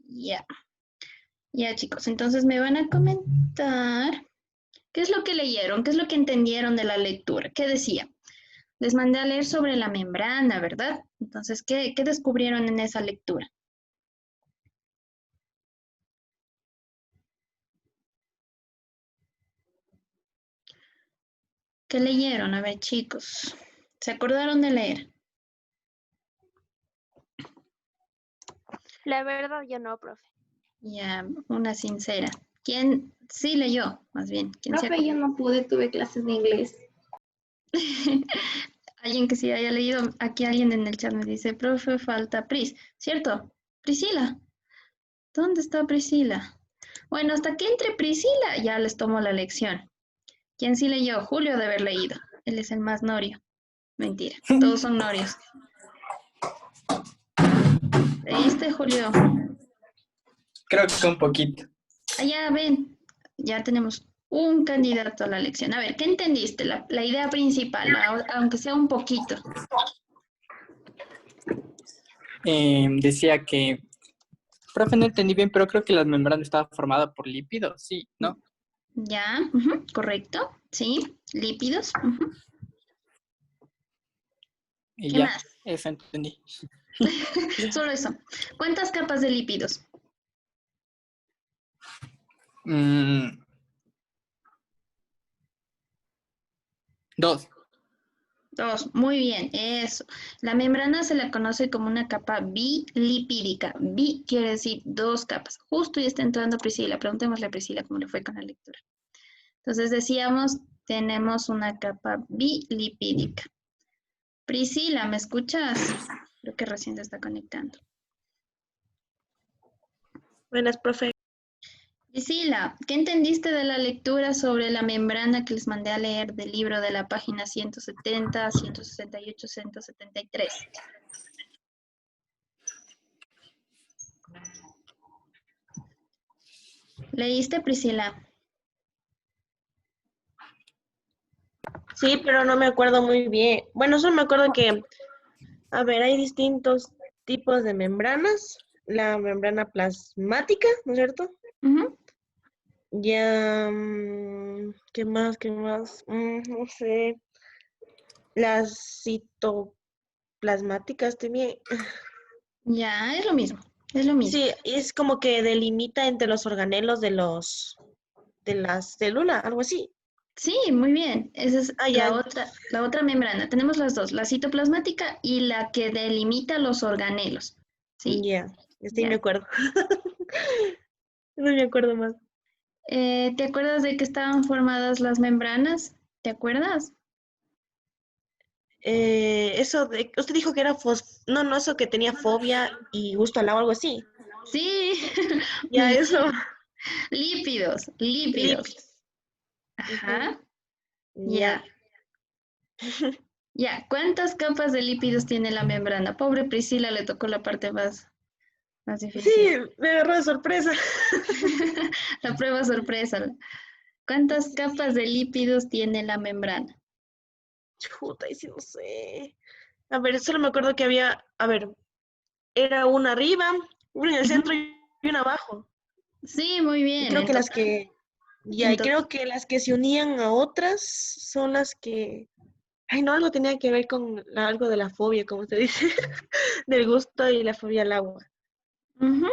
Ya, ya chicos, entonces me van a comentar qué es lo que leyeron, qué es lo que entendieron de la lectura, qué decía. Les mandé a leer sobre la membrana, ¿verdad? Entonces, ¿qué descubrieron en esa lectura? ¿Qué leyeron? A ver, chicos, ¿se acordaron de leer? La verdad, yo no, profe. Ya, una sincera. ¿Quién sí leyó? Más bien, ¿quién se Profe, yo no pude, tuve clases de inglés. Alguien que sí haya leído, aquí alguien en el chat me dice, profe, falta Pris, ¿cierto? Priscila, ¿dónde está Priscila? Bueno, hasta que entre Priscila ya les tomo la lección. ¿Quién sí leyó? Julio debe haber leído. Él es el más norio. Mentira, todos son norios. ¿Leíste, Julio? Creo que un poquito. Allá ven, ya tenemos un candidato a la lección. A ver, ¿qué entendiste? La idea principal, aunque sea un poquito. Decía que, profe, no entendí bien, pero creo que la membrana estaba formada por lípidos, sí, ¿no? Ya, correcto, sí, lípidos. Y ¿Qué ya, más? eso entendí. Solo eso. ¿Cuántas capas de lípidos? Mm, 2. Dos. Muy bien, eso. La membrana se la conoce como una capa bilipídica. Bi quiere decir dos capas. Justo ya está entrando Priscila. Preguntémosle a Priscila cómo le fue con la lectura. Entonces decíamos, tenemos una capa bilipídica. Priscila, ¿me escuchas? Creo que recién se está conectando. Buenas, profe. Priscila, ¿qué entendiste de la lectura sobre la membrana que les mandé a leer del libro de la página 170, 168, 173? ¿Leíste, Priscila? Sí, pero no me acuerdo muy bien. Bueno, solo me acuerdo que, a ver, hay distintos tipos de membranas. La membrana plasmática, ¿no es cierto? Ujú. Ya, ¿qué más? ¿Qué más? No sé. Las citoplasmáticas también. Ya, es lo mismo, es lo mismo. Sí, es como que delimita entre los organelos de la célula, algo así. Sí, muy bien. Esa es Ah, ya, la otra membrana. Tenemos las dos, la citoplasmática y la que delimita los organelos. ¿Sí? ya, sí me Ya. acuerdo. No me acuerdo más. ¿Te acuerdas de que estaban formadas las membranas? ¿Te acuerdas? Eso de, usted dijo que era no, no, eso que tenía fobia y gusto al agua, algo así. Sí, muy Ya, eso. bien. Lípidos, lípidos. Lípidos. Ujú. Ajá, Ya. ya, ya. ¿Cuántas capas de lípidos tiene la membrana? Pobre Priscila le tocó la parte más Sí, difícil. me agarró de sorpresa. La prueba sorpresa. ¿Cuántas capas de lípidos tiene la membrana? Chuta, y sí no sé. A ver, solo me acuerdo que había, a ver, era una arriba, una en el Ujú. centro y una abajo. Sí, muy Y bien. creo que las que, ya, En y to- creo que las que se unían a otras son las que, ay, no, algo tenía que ver con algo de la fobia, como usted dice, del gusto y la fobia al agua. Ujú.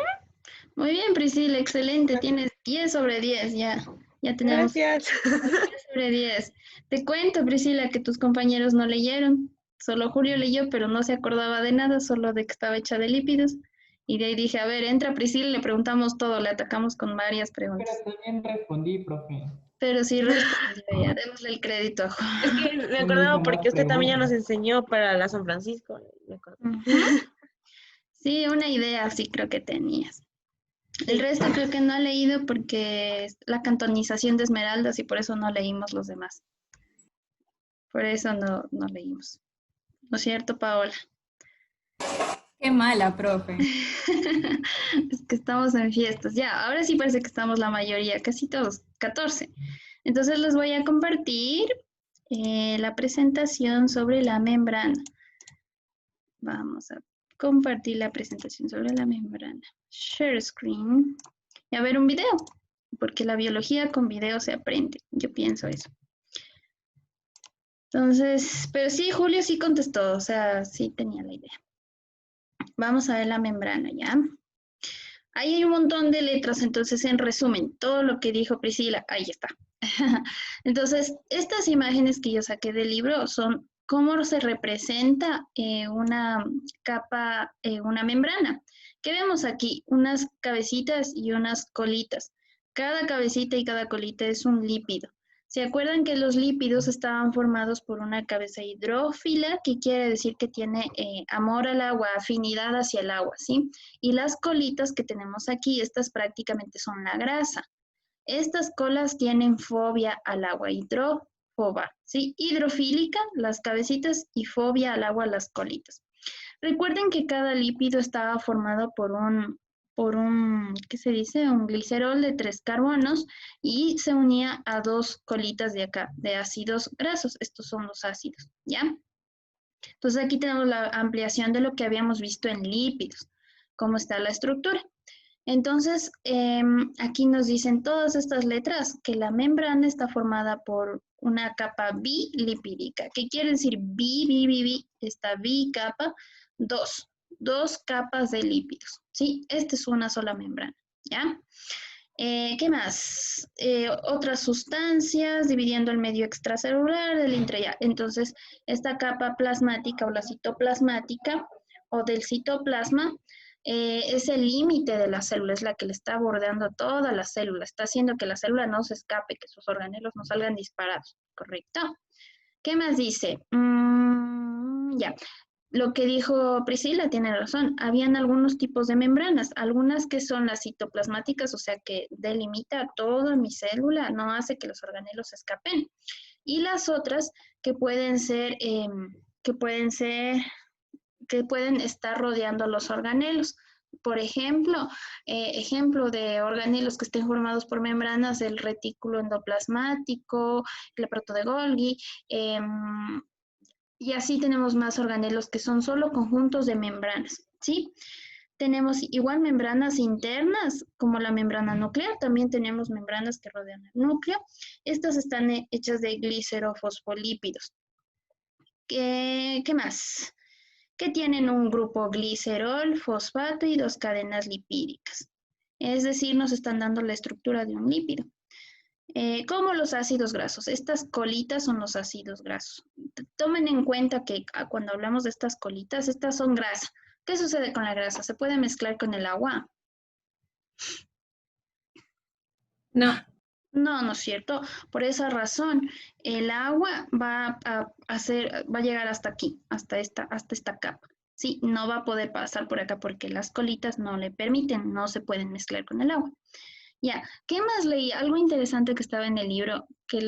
Muy bien, Priscila, excelente. Tienes 10 sobre 10, ya. Ya tenemos Gracias. 10 sobre 10. Te cuento, Priscila, que tus compañeros no leyeron. Solo Julio leyó, pero no se acordaba de nada, solo de que estaba hecha de lípidos. Y de ahí dije, a ver, entra Priscila, le preguntamos todo, le atacamos con varias Pero preguntas. también respondí, profe. Pero sí respondió, ya, démosle el crédito a Es Julio. que me Solo acordaba hizo más porque usted también ya nos preguntas. enseñó para la San Francisco. Me acuerdo. Ujú. Sí, una idea sí creo que tenías. El Sí. resto creo que no he leído porque es la cantonización de Esmeraldas y por eso no leímos los demás. Por eso no leímos. ¿No es cierto, Paola? Qué mala, profe. Es que estamos en fiestas. Ya, ahora sí parece que estamos la mayoría, casi todos, 14. Entonces les voy a compartir la presentación sobre la membrana. Vamos a compartir la presentación sobre la membrana. Share screen. Y a ver un video, porque la biología con video se aprende. Yo pienso eso. Entonces, pero sí, Julio sí contestó, o sea, sí tenía la idea. Vamos a ver la membrana, ¿ya? Ahí hay un montón de letras, entonces en resumen, todo lo que dijo Priscila, ahí está. Entonces, estas imágenes que yo saqué del libro son cómo se representa una capa, una membrana. ¿Qué vemos aquí? Unas cabecitas y unas colitas. Cada cabecita y cada colita es un lípido. ¿Se acuerdan que los lípidos estaban formados por una cabeza hidrófila, que quiere decir que tiene amor al agua, afinidad hacia el agua, ¿sí? Y las colitas que tenemos aquí, estas prácticamente son la grasa. Estas colas tienen fobia al agua, hidrófoba, ¿sí? Hidrofílica, las cabecitas, y fobia al agua, las colitas. Recuerden que cada lípido estaba formado por un, ¿qué se dice? Un glicerol de 3 carbonos y se unía a 2 colitas de acá, de ácidos grasos. Estos son los ácidos, ¿ya? Entonces aquí tenemos la ampliación de lo que habíamos visto en lípidos, cómo está la estructura. Entonces, aquí nos dicen todas estas letras que la membrana está formada por una capa bilipídica. ¿Qué quiere decir bi? Esta bicapa, dos capas de lípidos, ¿sí? Esta es una sola membrana, ¿ya? ¿Qué más? Otras sustancias, dividiendo el medio extracelular del intra. Entonces, esta capa plasmática o la citoplasmática o del citoplasma es el límite de la célula, es la que le está bordeando toda la célula, está haciendo que la célula no se escape, que sus organelos no salgan disparados, ¿correcto? ¿Qué más dice? Ya, lo que dijo Priscila tiene razón, habían algunos tipos de membranas, algunas que son las citoplasmáticas, o sea que delimita toda mi célula, no hace que los organelos se escapen, y las otras que pueden ser, que pueden estar rodeando los organelos. Por ejemplo, ejemplo de organelos que estén formados por membranas, el retículo endoplasmático, el aparato de Golgi, y así tenemos más organelos que son solo conjuntos de membranas, ¿sí? Tenemos igual membranas internas, como la membrana nuclear, también tenemos membranas que rodean el núcleo. Estas están hechas de glicerofosfolípidos. ¿Qué más? Que tienen un grupo glicerol, fosfato y 2 cadenas lipídicas. Es decir, nos están dando la estructura de un lípido. Como los ácidos grasos. Estas colitas son los ácidos grasos. Tomen en cuenta que cuando hablamos de estas colitas, estas son grasa. ¿Qué sucede con la grasa? ¿Se puede mezclar con el agua? No. No, no es cierto. Por esa razón, el agua va a llegar hasta aquí, hasta esta capa. Sí, no va a poder pasar por acá porque las colitas no le permiten, no se pueden mezclar con el agua. Ya, ¿qué más leí? Algo interesante que estaba en el libro, que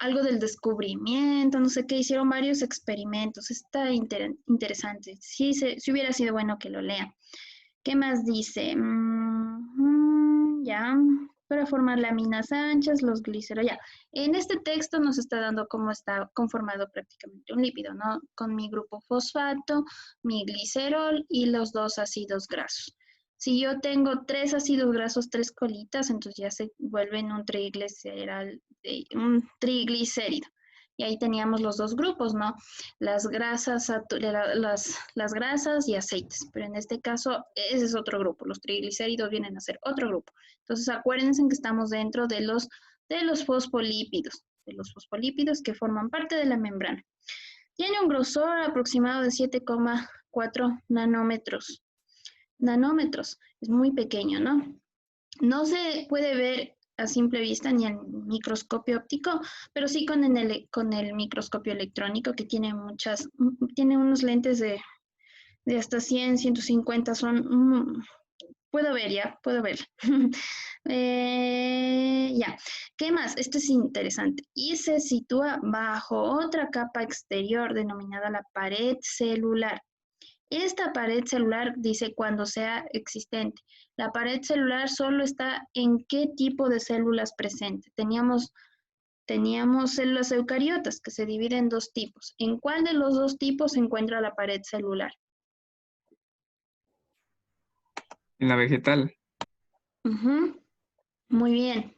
algo del descubrimiento, no sé qué, hicieron varios experimentos. Está interesante. Sí, si hubiera sido bueno que lo lean. ¿Qué más dice? Ya, para formar láminas anchas, los gliceros, ya. En este texto nos está dando cómo está conformado prácticamente un lípido, ¿no? Con mi grupo fosfato, mi glicerol y los 2 ácidos grasos. Si yo tengo 3 ácidos grasos, 3 colitas, entonces ya se vuelven un triglicérido. Y ahí teníamos los 2 grupos, ¿no? Las grasas, las grasas y aceites. Pero en este caso, ese es otro grupo. Los triglicéridos vienen a ser otro grupo. Entonces, acuérdense que estamos dentro de los fosfolípidos. De los fosfolípidos que forman parte de la membrana. Tiene un grosor aproximado de 7,4 nanómetros. Es muy pequeño, ¿no? No se puede ver a simple vista ni al microscopio óptico, pero sí con el microscopio electrónico que tiene unos lentes de hasta 100, 150, puedo ver. Ya, ¿qué más? Esto es interesante. Y se sitúa bajo otra capa exterior denominada la pared celular. Esta pared celular dice cuando sea existente. La pared celular solo está en qué tipo de células presente. Teníamos teníamos células eucariotas que se dividen en dos tipos. ¿En cuál de los dos tipos se encuentra la pared celular? En la vegetal. Ujú, muy bien.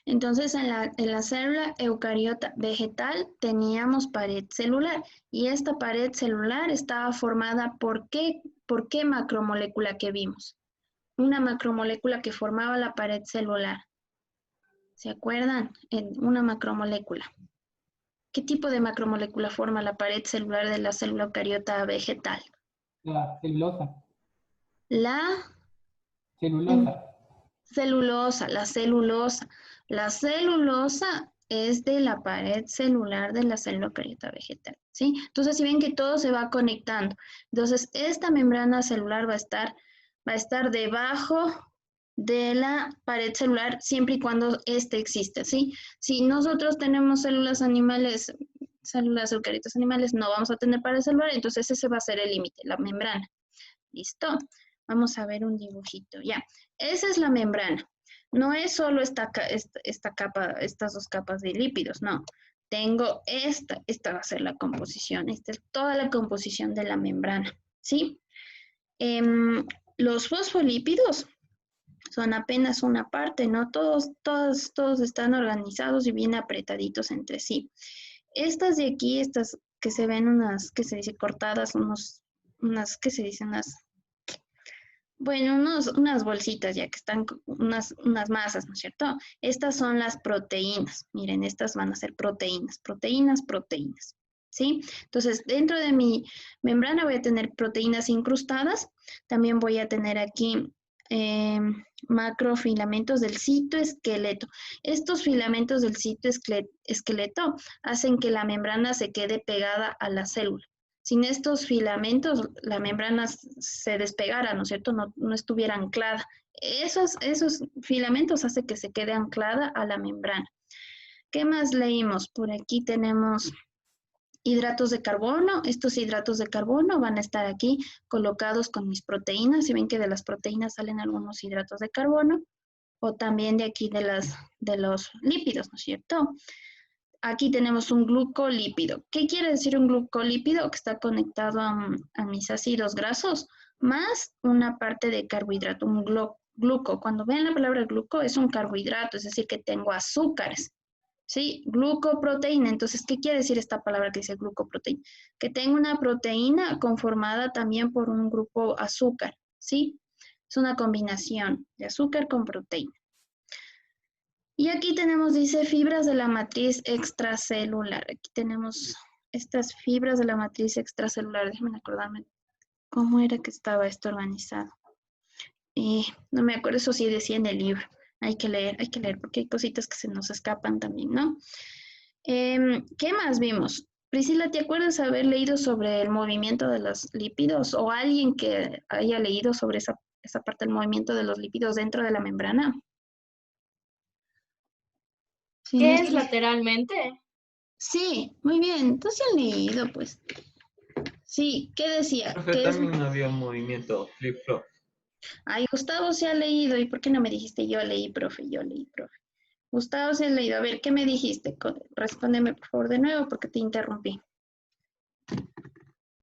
Entonces, en la célula eucariota vegetal teníamos pared celular y esta pared celular estaba formada ¿por qué macromolécula que vimos? Una macromolécula que formaba la pared celular. ¿Se acuerdan? Una macromolécula. ¿Qué tipo de macromolécula forma la pared celular de la célula eucariota vegetal? La celulosa. La Celulosa. celulosa, la celulosa. La celulosa es de la pared celular de la célula eucariota vegetal, ¿sí? Entonces, si ven que todo se va conectando. Entonces, esta membrana celular va a estar debajo de la pared celular siempre y cuando éste existe, ¿sí? Si nosotros tenemos células animales, células eucariotas animales, no vamos a tener pared celular, entonces ese va a ser el límite, la membrana. ¿Listo? Vamos a ver un dibujito, ya. Esa es la membrana. No es solo esta capa, estas dos capas de lípidos, no. Tengo esta va a ser la composición, esta es toda la composición de la membrana, ¿sí? Los fosfolípidos son apenas una parte, ¿no? Todos están organizados y bien apretaditos entre sí. Estas de aquí, estas que se ven que se dice cortadas, ¿qué se dice? Bueno, unas bolsitas ya que están, unas masas, ¿no es cierto? Estas son las proteínas. Miren, estas van a ser proteínas, proteínas, ¿sí? Entonces, dentro de mi membrana voy a tener proteínas incrustadas. También voy a tener aquí macrofilamentos del citoesqueleto. Estos filamentos del citoesqueleto hacen que la membrana se quede pegada a la célula. Sin estos filamentos, la membrana se despegara, ¿no es cierto? No estuviera anclada. Esos filamentos hacen que se quede anclada a la membrana. ¿Qué más leímos? Por aquí tenemos hidratos de carbono. Estos hidratos de carbono van a estar aquí colocados con mis proteínas. Si ven que de las proteínas salen algunos hidratos de carbono, o también de aquí de los lípidos, ¿no es cierto? Aquí tenemos un glucolípido. ¿Qué quiere decir un glucolípido? Que está conectado a mis ácidos grasos más una parte de carbohidrato, un gluco. Cuando vean la palabra gluco es un carbohidrato, es decir, que tengo azúcares. ¿Sí? Glucoproteína. Entonces, ¿qué quiere decir esta palabra que dice glucoproteína? Que tengo una proteína conformada también por un grupo azúcar. ¿Sí? Es una combinación de azúcar con proteína. Y aquí tenemos, dice, fibras de la matriz extracelular. Aquí tenemos estas fibras de la matriz extracelular. Déjenme acordarme cómo era que estaba esto organizado. No me acuerdo, eso sí decía en el libro. Hay que leer, porque hay cositas que se nos escapan también, ¿no? ¿Qué más vimos? Priscila, ¿te acuerdas haber leído sobre el movimiento de los lípidos o alguien que haya leído sobre esa parte del movimiento de los lípidos dentro de la membrana? Sí, ¿Qué es lateralmente? Sí, muy bien. Entonces han leído, pues. Sí, ¿qué decía? Profe, ¿Qué es? también había un movimiento flip-flop. Ay, Gustavo se ha leído. ¿Y por qué no me dijiste yo leí, profe? Yo leí, profe. Gustavo se ha leído. A ver, ¿qué me dijiste? Respóndeme, por favor, de nuevo, porque te interrumpí.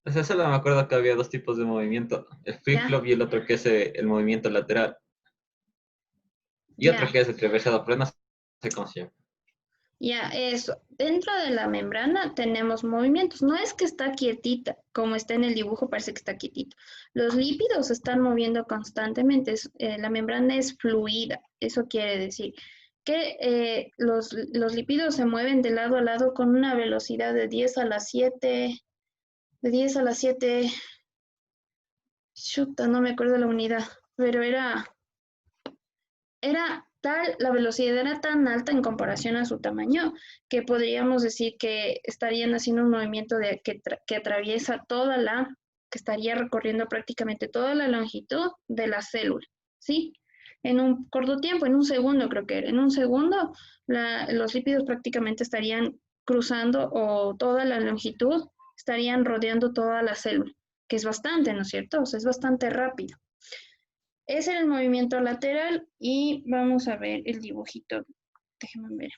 O sea, solo me acuerdo que había dos tipos de movimiento, el flip-flop y el otro que es el movimiento lateral. Y otro Ya, que es el reversado, pero no sé cómo se llama. ya, eso. Dentro de la membrana tenemos movimientos. No es que está quietita, como está en el dibujo, parece que está quietito. Los lípidos se están moviendo constantemente. La membrana es fluida. Eso quiere decir que los lípidos se mueven de lado a lado con una velocidad de 10 a la 7, de 10 a la 7, chuta, no me acuerdo la unidad, pero era tal, la velocidad era tan alta en comparación a su tamaño que podríamos decir que estarían haciendo un movimiento que atraviesa que estaría recorriendo prácticamente toda la longitud de la célula, ¿sí? En un corto tiempo, en un segundo creo que era, en un segundo los lípidos prácticamente estarían cruzando o toda la longitud, estarían rodeando toda la célula, que es bastante, ¿no es cierto? O sea, es bastante rápido. Ese era el movimiento lateral y vamos a ver el dibujito. Déjenme ver.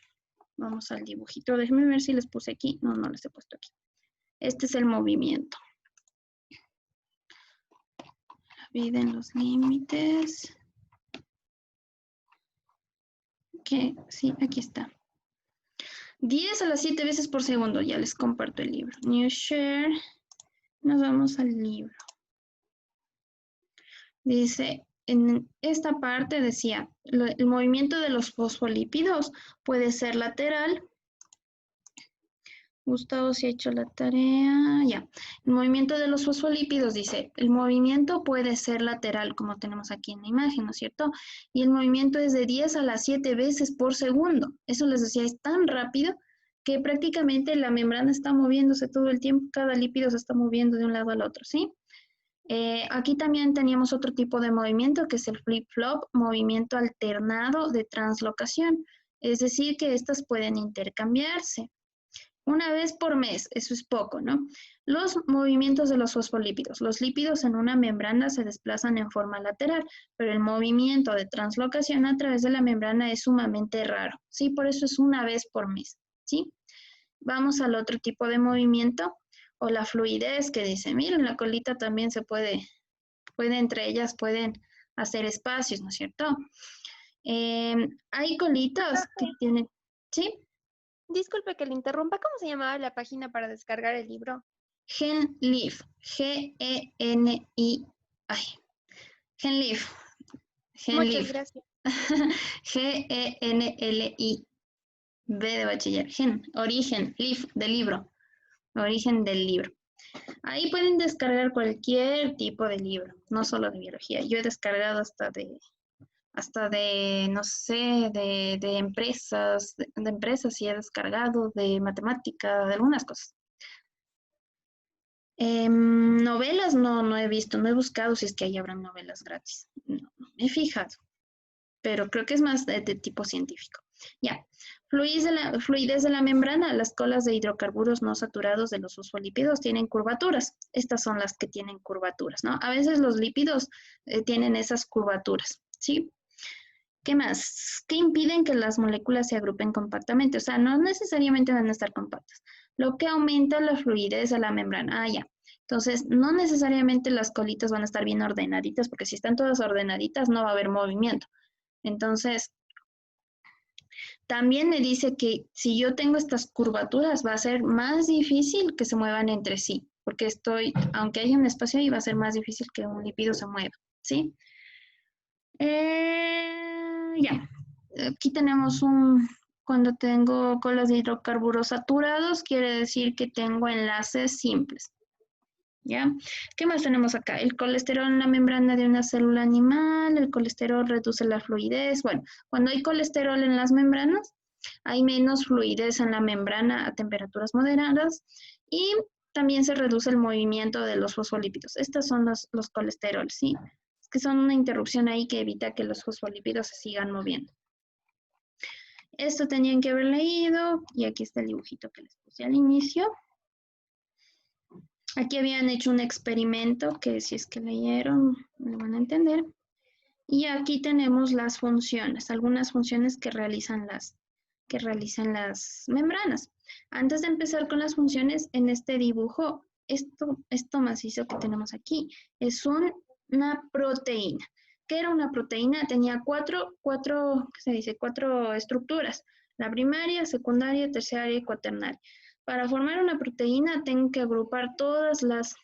Vamos al dibujito. Déjenme ver si les puse aquí. No, no les he puesto aquí. Este es el movimiento. La vida en los límites. Ok, sí, aquí está. 10 a las 7 veces por segundo. Ya les comparto el libro. New share. Nos vamos al libro. Dice, en esta parte decía, el movimiento de los fosfolípidos puede ser lateral. Gustavo, si ha hecho la tarea, ya. El movimiento de los fosfolípidos, dice, el movimiento puede ser lateral, como tenemos aquí en la imagen, ¿no es cierto? Y el movimiento es de 10 a las 7 veces por segundo. Eso les decía, es tan rápido que prácticamente la membrana está moviéndose todo el tiempo, cada lípido se está moviendo de un lado al otro, ¿sí? Aquí también teníamos otro tipo de movimiento que es el flip-flop, movimiento alternado de translocación. Es decir, que estas pueden intercambiarse. Una vez por mes, eso es poco, ¿no? Los movimientos de los fosfolípidos. Los lípidos en una membrana se desplazan en forma lateral, pero el movimiento de translocación a través de la membrana es sumamente raro, ¿sí? Por eso es una vez por mes, ¿sí? Vamos al otro tipo de movimiento, o la fluidez, que dice, miren, la colita también se puede entre ellas pueden hacer espacios, ¿no es cierto? Hay colitas que tienen, ¿sí? Disculpe que le interrumpa. ¿Cómo se llamaba la página para descargar el libro? GenLeaf, G-E-N-I, ay, GenLeaf, Muchas GenLeaf, gracias. G-E-N-L-I, B de bachiller, Gen, origen, Leaf, de libro, origen del libro. Ahí pueden descargar cualquier tipo de libro, no solo de biología. Yo he descargado hasta de no sé, de empresas, de empresas y he descargado de matemática, de algunas cosas. Novelas no he visto, no he buscado si es que ahí habrán novelas gratis. No me he fijado, pero creo que es más de tipo científico. Ya, fluidez de la membrana. Las colas de hidrocarburos no saturados de los fosfolípidos tienen curvaturas. Estas son las que tienen curvaturas, ¿no? A veces los lípidos tienen esas curvaturas, ¿sí? ¿Qué más? ¿Qué impiden que las moléculas se agrupen compactamente? O sea, no necesariamente van a estar compactas. Lo que aumenta la fluidez de la membrana. Ah, ya. Entonces, no necesariamente las colitas van a estar bien ordenaditas, porque si están todas ordenaditas no va a haber movimiento. Entonces, también me dice que si yo tengo estas curvaturas va a ser más difícil que se muevan entre sí, porque aunque haya un espacio ahí, va a ser más difícil que un lípido se mueva, ¿sí? Ya, aquí tenemos cuando tengo colas de hidrocarburos saturados, quiere decir que tengo enlaces simples. ¿Ya? ¿Qué más tenemos acá? El colesterol en la membrana de una célula animal, el colesterol reduce la fluidez. Bueno, cuando hay colesterol en las membranas, hay menos fluidez en la membrana a temperaturas moderadas y también se reduce el movimiento de los fosfolípidos. Estos son los colesteroles, ¿sí? Es que son una interrupción ahí que evita que los fosfolípidos se sigan moviendo. Esto tenían que haber leído y aquí está el dibujito que les puse al inicio. Aquí habían hecho un experimento que si es que leyeron lo van a entender. Y aquí tenemos las funciones, algunas funciones que realizan las membranas. Antes de empezar con las funciones, en este dibujo, esto macizo que tenemos aquí es una proteína. ¿Qué era una proteína? Tenía cuatro estructuras. La primaria, secundaria, terciaria y cuaternaria. Para formar una proteína tengo que agrupar todas las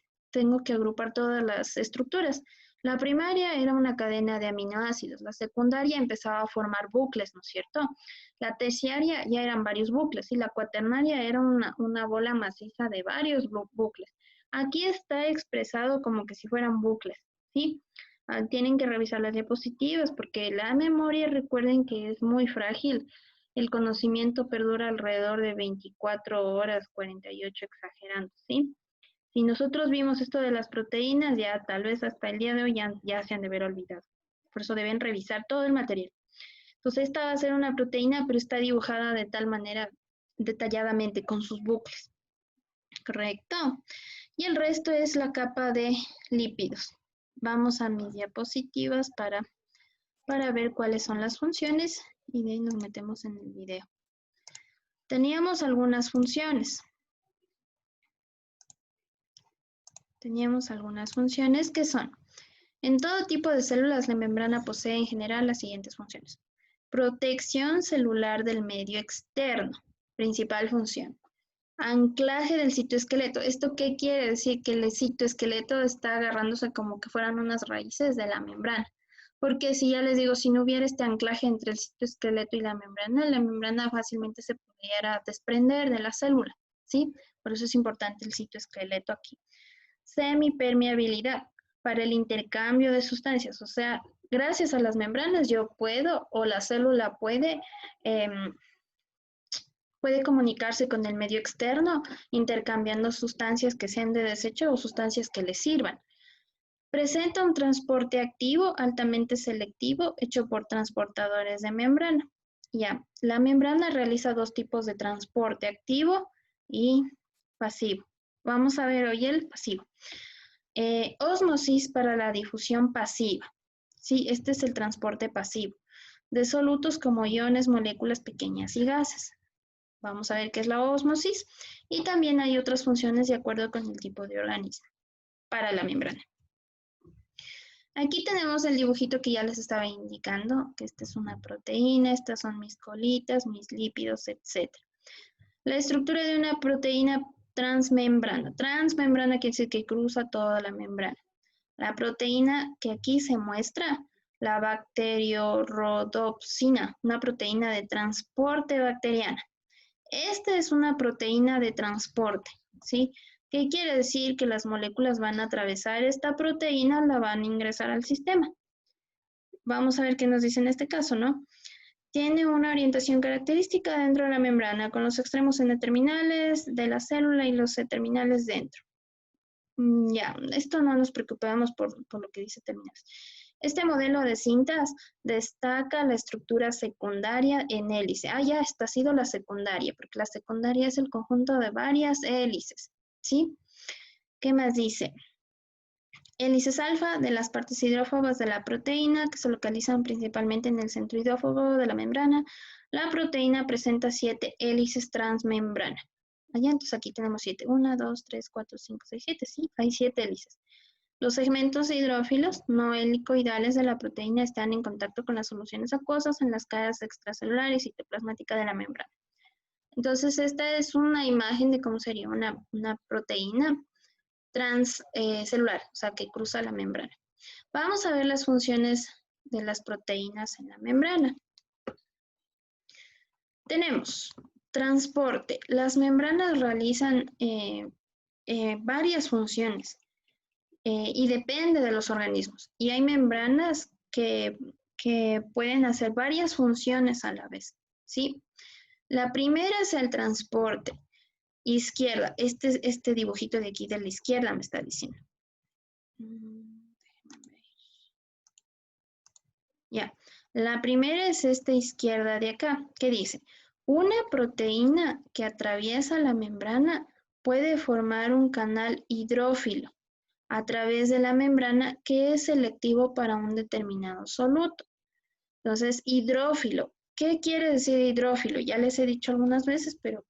estructuras. La primaria era una cadena de aminoácidos, la secundaria empezaba a formar bucles, ¿no es cierto? La terciaria ya eran varios bucles y la cuaternaria era una bola maciza de varios bucles. Aquí está expresado como que si fueran bucles, ¿sí? Tienen que revisar las diapositivas porque la memoria, recuerden que es muy frágil. El conocimiento perdura alrededor de 24 horas, 48 exagerando, ¿sí? Si nosotros vimos esto de las proteínas, ya tal vez hasta el día de hoy ya se han de haber olvidado. Por eso deben revisar todo el material. Entonces esta va a ser una proteína, pero está dibujada de tal manera detalladamente con sus bucles. Correcto. Y el resto es la capa de lípidos. Vamos a mis diapositivas para ver cuáles son las funciones y de ahí nos metemos en el video. teníamos algunas funciones. Teníamos algunas funciones que son, en todo tipo de células la membrana posee en general las siguientes funciones. Protección celular del medio externo, principal función. Anclaje del citoesqueleto. ¿Esto qué quiere decir? Que el citoesqueleto está agarrándose como que fueran unas raíces de la membrana. Porque si ya les digo, si no hubiera este anclaje entre el citoesqueleto y la membrana fácilmente se pudiera desprender de la célula, ¿sí? Por eso es importante el citoesqueleto aquí. Semipermeabilidad para el intercambio de sustancias. O sea, gracias a las membranas yo puedo o la célula puede comunicarse con el medio externo intercambiando sustancias que sean de desecho o sustancias que le sirvan. Presenta un transporte activo altamente selectivo hecho por transportadores de membrana. Ya, la membrana realiza dos tipos de transporte activo y pasivo. Vamos a ver hoy el pasivo. Ósmosis para la difusión pasiva. Sí, este es el transporte pasivo de solutos como iones, moléculas pequeñas y gases. Vamos a ver qué es la ósmosis y también hay otras funciones de acuerdo con el tipo de organismo para la membrana. Aquí tenemos el dibujito que ya les estaba indicando, que esta es una proteína, estas son mis colitas, mis lípidos, etc. La estructura de una proteína transmembrana. Transmembrana quiere decir que cruza toda la membrana. La proteína que aquí se muestra, la bacteriorhodopsina, una proteína de transporte bacteriana. Esta es una proteína de transporte, ¿sí? ¿Qué quiere decir? Que las moléculas van a atravesar esta proteína, la van a ingresar al sistema. Vamos a ver qué nos dice en este caso, ¿no? Tiene una orientación característica dentro de la membrana, con los extremos N-terminales de la célula y los C-terminales dentro. Ya, esto no nos preocupamos por lo que dice terminales. Este modelo de cintas destaca la estructura secundaria en hélice. Ya, esta ha sido la secundaria, porque la secundaria es el conjunto de varias hélices, ¿sí? ¿Qué más dice? Hélices alfa de las partes hidrófobas de la proteína, que se localizan principalmente en el centro hidrófobo de la membrana. La proteína presenta 7 hélices transmembrana. Entonces aquí tenemos 7. 1, 2, 3, 4, 5, 6, 7. Sí, hay 7 hélices. Los segmentos hidrófilos no helicoidales de la proteína están en contacto con las soluciones acuosas en las caras extracelulares y citoplasmática de la membrana. Entonces, esta es una imagen de cómo sería una proteína transcelular, o sea, que cruza la membrana. Vamos a ver las funciones de las proteínas en la membrana. Tenemos transporte. Las membranas realizan varias funciones. Y depende de los organismos. Y hay membranas que pueden hacer varias funciones a la vez, ¿sí? La primera es el transporte. Izquierda, este dibujito de aquí de la izquierda me está diciendo. Ya, la primera es esta izquierda de acá, que dice, una proteína que atraviesa la membrana puede formar un canal hidrófilo a través de la membrana que es selectivo para un determinado soluto. Entonces, hidrófilo. ¿Qué quiere decir hidrófilo? Ya les he dicho algunas veces, pero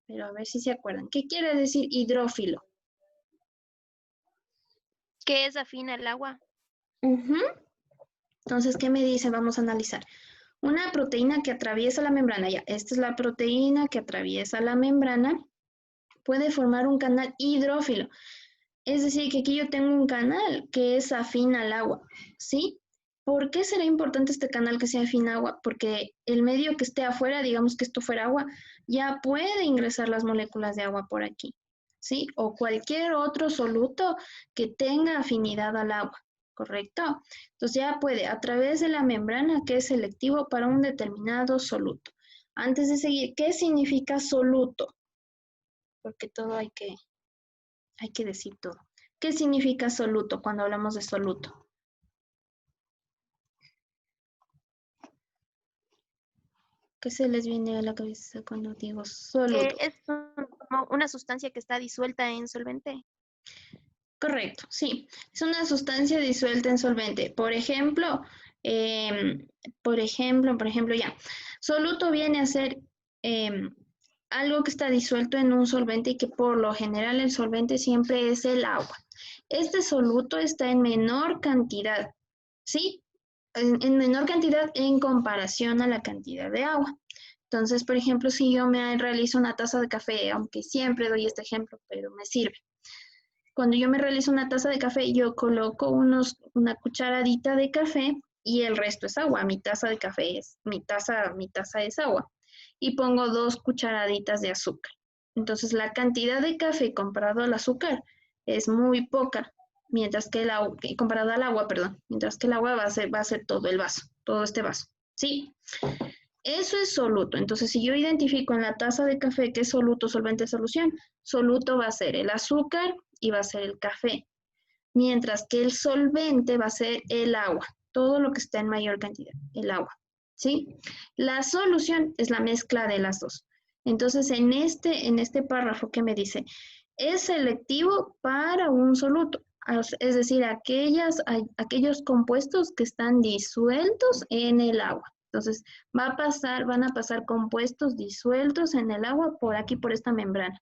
a ver si se acuerdan. ¿Qué quiere decir hidrófilo? ¿Qué es afín al agua? Entonces, ¿qué me dice? Vamos a analizar. Una proteína que atraviesa la membrana. Ya, esta es la proteína que atraviesa la membrana. Puede formar un canal hidrófilo. Es decir, que aquí yo tengo un canal que es afín al agua, ¿sí? ¿Por qué será importante este canal que sea afín al agua? Porque el medio que esté afuera, digamos que esto fuera agua, ya puede ingresar las moléculas de agua por aquí, ¿sí? O cualquier otro soluto que tenga afinidad al agua, ¿correcto? Entonces ya puede, a través de la membrana que es selectivo para un determinado soluto. Antes de seguir, ¿qué significa soluto? Porque todo hay que decir todo. ¿Qué significa soluto cuando hablamos de soluto? ¿Qué se les viene a la cabeza cuando digo soluto? Es como una sustancia que está disuelta en solvente. Correcto, sí. Es una sustancia disuelta en solvente. Por ejemplo, ya. Soluto viene a ser algo que está disuelto en un solvente y que por lo general el solvente siempre es el agua. Este soluto está en menor cantidad, ¿sí? En menor cantidad en comparación a la cantidad de agua. Entonces, por ejemplo, si yo me realizo una taza de café, aunque siempre doy este ejemplo, pero me sirve. Cuando yo me realizo una taza de café, yo coloco una cucharadita de café y el resto es agua. Mi taza de café es, mi taza es agua. Y pongo 2 cucharaditas de azúcar. Entonces, la cantidad de café comparado al azúcar es muy poca, mientras que el agua, comparado al agua, perdón, mientras que el agua va a ser todo el vaso, todo este vaso, ¿sí? Eso es soluto. Entonces, si yo identifico en la taza de café qué es soluto, solvente, solución, soluto va a ser el azúcar y va a ser el café, mientras que el solvente va a ser el agua, todo lo que está en mayor cantidad, el agua, ¿sí? La solución es la mezcla de las dos. Entonces, en este párrafo que me dice, es selectivo para un soluto, es decir, aquellos compuestos que están disueltos en el agua. Entonces, van a pasar compuestos disueltos en el agua por aquí, por esta membrana.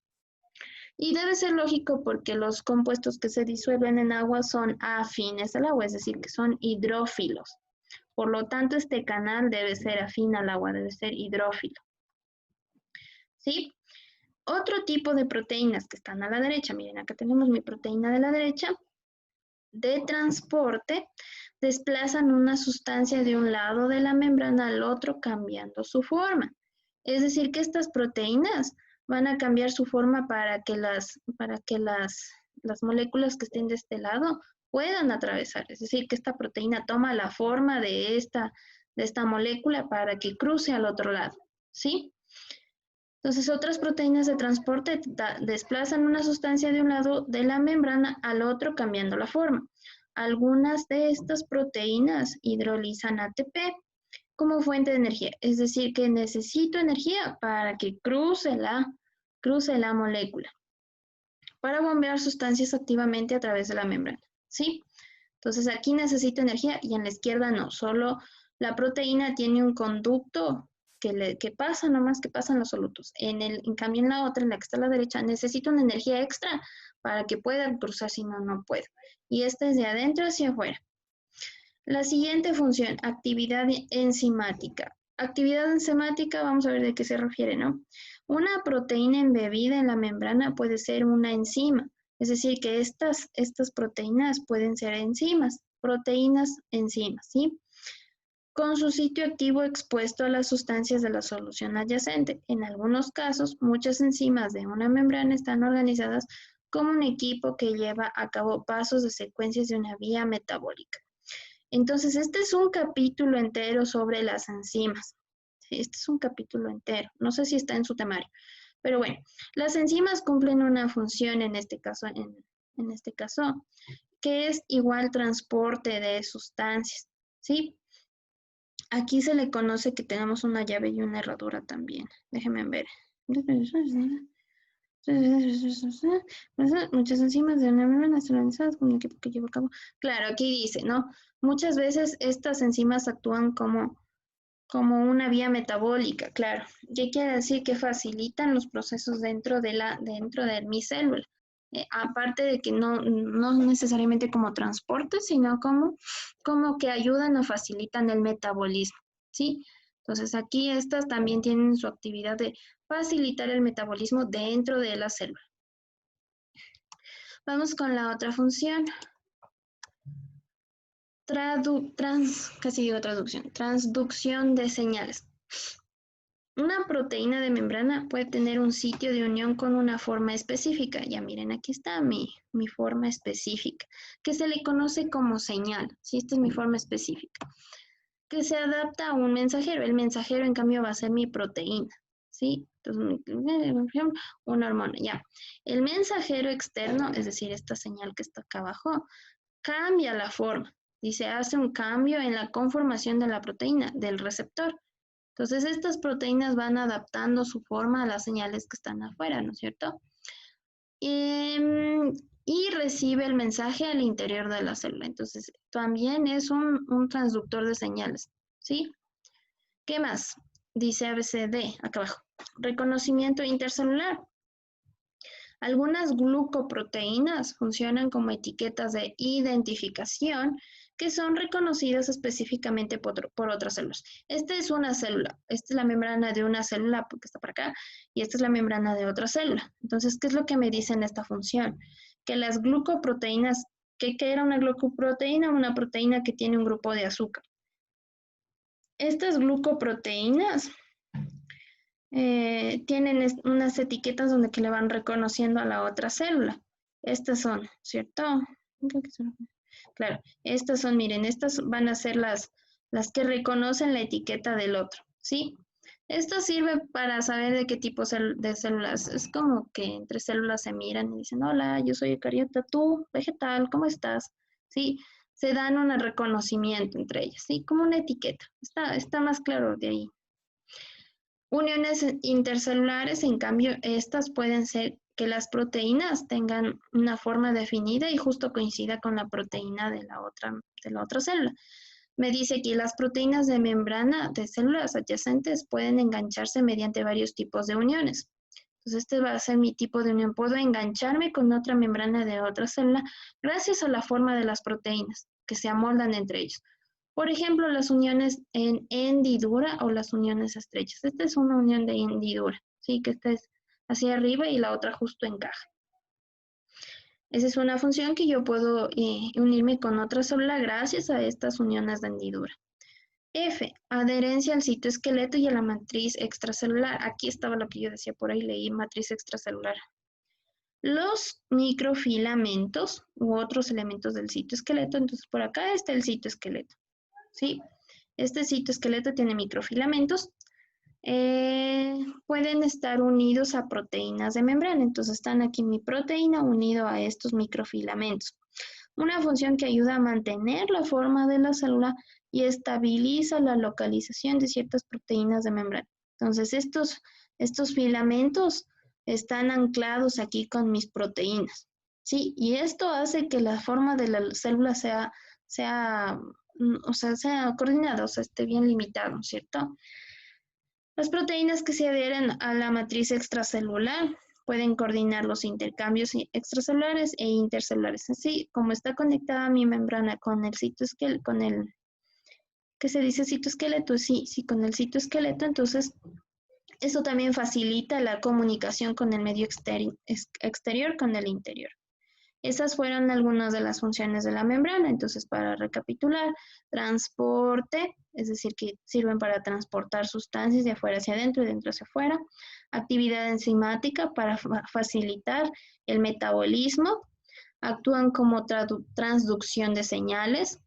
Y debe ser lógico porque los compuestos que se disuelven en agua son afines al agua, es decir, que son hidrófilos. Por lo tanto, este canal debe ser afín al agua, debe ser hidrófilo. ¿Sí? Otro tipo de proteínas que están a la derecha, miren, acá tenemos mi proteína de la derecha, de transporte, desplazan una sustancia de un lado de la membrana al otro cambiando su forma. Es decir, que estas proteínas van a cambiar su forma para que las moléculas que estén de este lado puedan atravesar. Es decir, que esta proteína toma la forma de esta molécula para que cruce al otro lado, ¿sí? Entonces, otras proteínas de transporte desplazan una sustancia de un lado de la membrana al otro cambiando la forma. Algunas de estas proteínas hidrolizan ATP como fuente de energía, es decir, que necesito energía para que cruce la molécula, para bombear sustancias activamente a través de la membrana, ¿sí? Entonces, aquí necesito energía y en la izquierda no, solo la proteína tiene un conducto que pasa nomás, que pasan los solutos. En cambio, en la otra, en la que está a la derecha, necesito una energía extra para que pueda cruzar, si no, no puedo. Y esta es de adentro hacia afuera. La siguiente función, actividad enzimática. Actividad enzimática, vamos a ver de qué se refiere, ¿no? Una proteína embebida en la membrana puede ser una enzima, es decir, que estas proteínas pueden ser enzimas, proteínas enzimas, ¿sí? Con su sitio activo expuesto a las sustancias de la solución adyacente. En algunos casos, muchas enzimas de una membrana están organizadas como un equipo que lleva a cabo pasos de secuencias de una vía metabólica. Entonces, este es un capítulo entero sobre las enzimas. Este es un capítulo entero. No sé si está en su temario. Pero bueno, las enzimas cumplen una función en este caso, que es igual transporte de sustancias, ¿sí? Aquí se le conoce que tenemos una llave y una herradura también. Déjenme ver. Muchas enzimas de una membrana están organizadas como un equipo que lleva a cabo. Claro, aquí dice, ¿no? Muchas veces estas enzimas actúan como una vía metabólica, claro. ¿Qué quiere decir? Que facilitan los procesos dentro de mi célula. Aparte de que no necesariamente como transporte, sino como que ayudan o facilitan el metabolismo, ¿sí? Entonces aquí estas también tienen su actividad de facilitar el metabolismo dentro de la célula. Vamos con la otra función. Transducción de señales. Una proteína de membrana puede tener un sitio de unión con una forma específica. Ya miren, aquí está mi forma específica, que se le conoce como señal. ¿Sí? Esta es mi forma específica, que se adapta a un mensajero. El mensajero, en cambio, va a ser mi proteína. ¿Sí? Entonces, una hormona, ya. El mensajero externo, es decir, esta señal que está acá abajo, cambia la forma. Dice, hace un cambio en la conformación de la proteína, del receptor. Entonces, estas proteínas van adaptando su forma a las señales que están afuera, ¿no es cierto? Y recibe el mensaje al interior de la célula. Entonces, también es un transductor de señales, ¿sí? ¿Qué más? dice ABCD, acá abajo. Reconocimiento intercelular. Algunas glucoproteínas funcionan como etiquetas de identificación que son reconocidas específicamente por otras células. Esta es una célula, esta es la membrana de una célula porque está por acá, y esta es la membrana de otra célula. Entonces, ¿qué es lo que me dice en esta función? Que las glucoproteínas, ¿qué era una glucoproteína? Una proteína que tiene un grupo de azúcar. Estas glucoproteínas tienen unas etiquetas donde que le van reconociendo a la otra célula. Estas son, ¿cierto? Claro, estas son, miren, estas van a ser las que reconocen la etiqueta del otro, ¿sí? Esto sirve para saber de qué tipo de células. Es como que entre células se miran y dicen, hola, yo soy eucariota, tú, vegetal, ¿cómo estás? ¿Sí? Se dan un reconocimiento entre ellas, ¿sí? Como una etiqueta. Está más claro de ahí. Uniones intercelulares, en cambio, estas pueden ser que las proteínas tengan una forma definida y justo coincida con la proteína de la otra célula. Me dice que las proteínas de membrana de células adyacentes pueden engancharse mediante varios tipos de uniones. Entonces, este va a ser mi tipo de unión. Puedo engancharme con otra membrana de otra célula gracias a la forma de las proteínas que se amoldan entre ellos. Por ejemplo, las uniones en hendidura o las uniones estrechas. Esta es una unión de hendidura, ¿sí? Que esta es hacia arriba y la otra justo encaja. Esa es una función que yo puedo unirme con otra célula gracias a estas uniones de hendidura. F, adherencia al citoesqueleto y a la matriz extracelular. Aquí estaba lo que yo decía, por ahí leí matriz extracelular. Los microfilamentos u otros elementos del citoesqueleto, entonces por acá está el citoesqueleto. ¿Sí? Este citoesqueleto tiene microfilamentos. Pueden estar unidos a proteínas de membrana. Entonces están aquí mi proteína unido a estos microfilamentos. Una función que ayuda a mantener la forma de la célula y estabiliza la localización de ciertas proteínas de membrana. Entonces estos filamentos están anclados aquí con mis proteínas. ¿Sí? Y esto hace que la forma de la célula sea coordinado, o sea, esté bien limitado, ¿cierto? Las proteínas que se adhieren a la matriz extracelular pueden coordinar los intercambios extracelulares e intercelulares. Así como está conectada mi membrana con el citoesqueleto, ¿qué se dice citoesqueleto? Sí, con el citoesqueleto, entonces eso también facilita la comunicación con el medio exterior con el interior. Esas fueron algunas de las funciones de la membrana. Entonces, para recapitular, transporte, es decir, que sirven para transportar sustancias de afuera hacia adentro y de dentro hacia afuera. Actividad enzimática para facilitar el metabolismo. Actúan como transducción de señales.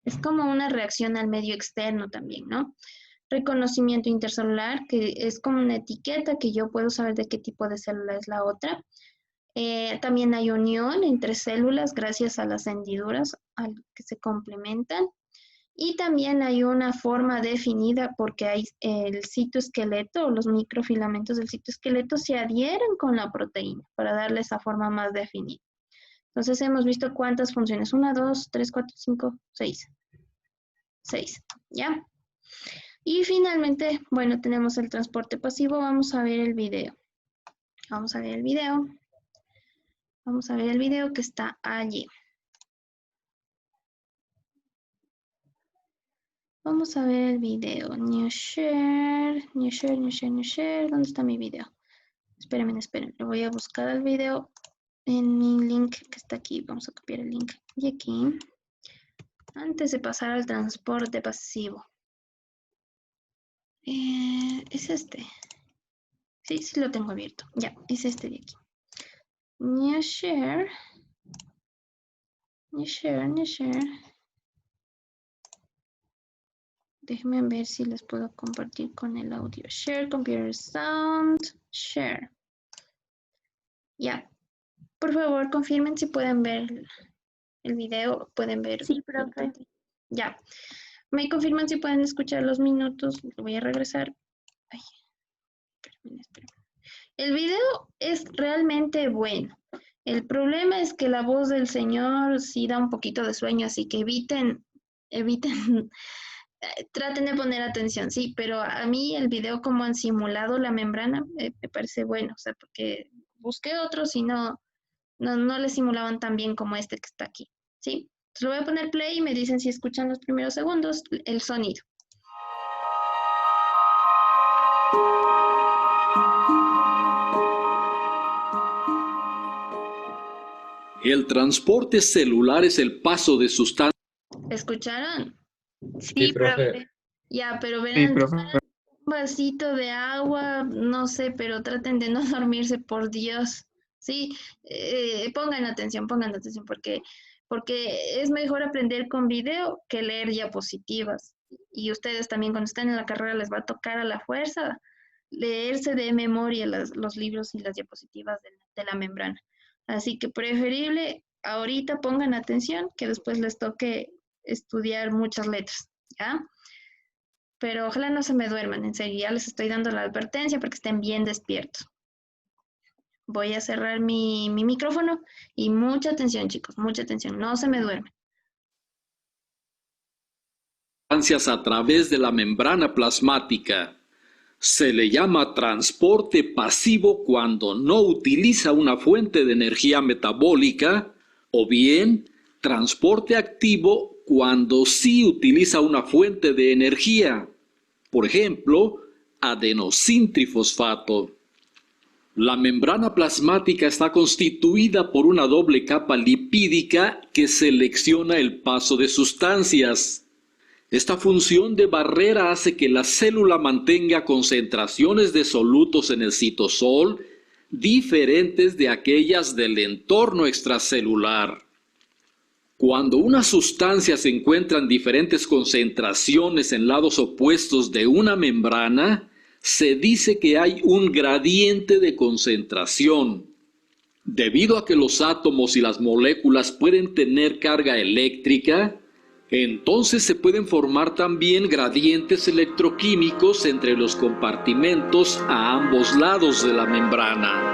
Es como una reacción al medio externo también, ¿no? Reconocimiento intercelular, que es como una etiqueta que yo puedo saber de qué tipo de célula es la otra. También hay unión entre células gracias a las hendiduras que se complementan. Y también hay una forma definida porque hay el citoesqueleto o los microfilamentos del citoesqueleto se adhieren con la proteína para darle esa forma más definida. Entonces hemos visto cuántas funciones. 1, 2, 3, 4, 5, 6. 6, ¿ya? Y finalmente, bueno, tenemos el transporte pasivo. Vamos a ver el video. Vamos a ver el video. Vamos a ver el video que está allí. Vamos a ver el video. New share. ¿Dónde está mi video? Espérenme. Lo voy a buscar el video en mi link que está aquí. Vamos a copiar el link de aquí. Antes de pasar al transporte pasivo. Es este. Sí, lo tengo abierto. Ya, es este de aquí. New share. Déjenme ver si les puedo compartir con el audio. Share, computer sound, share. Ya. Por favor, confirmen si pueden ver el video. Pueden ver. Sí, profe. Ya. Me confirman si pueden escuchar los minutos. Lo voy a regresar. Ay. Espérenme. El video es realmente bueno. El problema es que la voz del señor sí da un poquito de sueño, así que eviten Traten de poner atención, sí, pero a mí el video como han simulado la membrana me parece bueno, o sea, porque busqué otros y no le simulaban tan bien como este que está aquí, ¿sí? Entonces lo voy a poner play y me dicen si escuchan los primeros segundos el sonido. El transporte celular es el paso de sustancias. ¿Escucharon? Sí, profe. profe. Ya, pero Sí, verán, profe. un vasito de agua, no sé, pero traten de no dormirse, por Dios. Sí, pongan atención, porque es mejor aprender con video que leer diapositivas. Y ustedes también cuando están en la carrera les va a tocar a la fuerza leerse de memoria los libros y las diapositivas de la membrana. Así que preferible, ahorita pongan atención, que después les toque estudiar muchas letras, ¿ya? Pero ojalá no se me duerman, en serio, ya les estoy dando la advertencia para que estén bien despiertos. Voy a cerrar mi micrófono y mucha atención, chicos, mucha atención, no se me duermen. A través de la membrana plasmática. Se le llama transporte pasivo cuando no utiliza una fuente de energía metabólica, o bien transporte activo cuando sí utiliza una fuente de energía, por ejemplo, adenosintrifosfato. La membrana plasmática está constituida por una doble capa lipídica que selecciona el paso de sustancias. Esta función de barrera hace que la célula mantenga concentraciones de solutos en el citosol diferentes de aquellas del entorno extracelular. Cuando una sustancia se encuentra en diferentes concentraciones en lados opuestos de una membrana, se dice que hay un gradiente de concentración. Debido a que los átomos y las moléculas pueden tener carga eléctrica, entonces se pueden formar también gradientes electroquímicos entre los compartimentos a ambos lados de la membrana.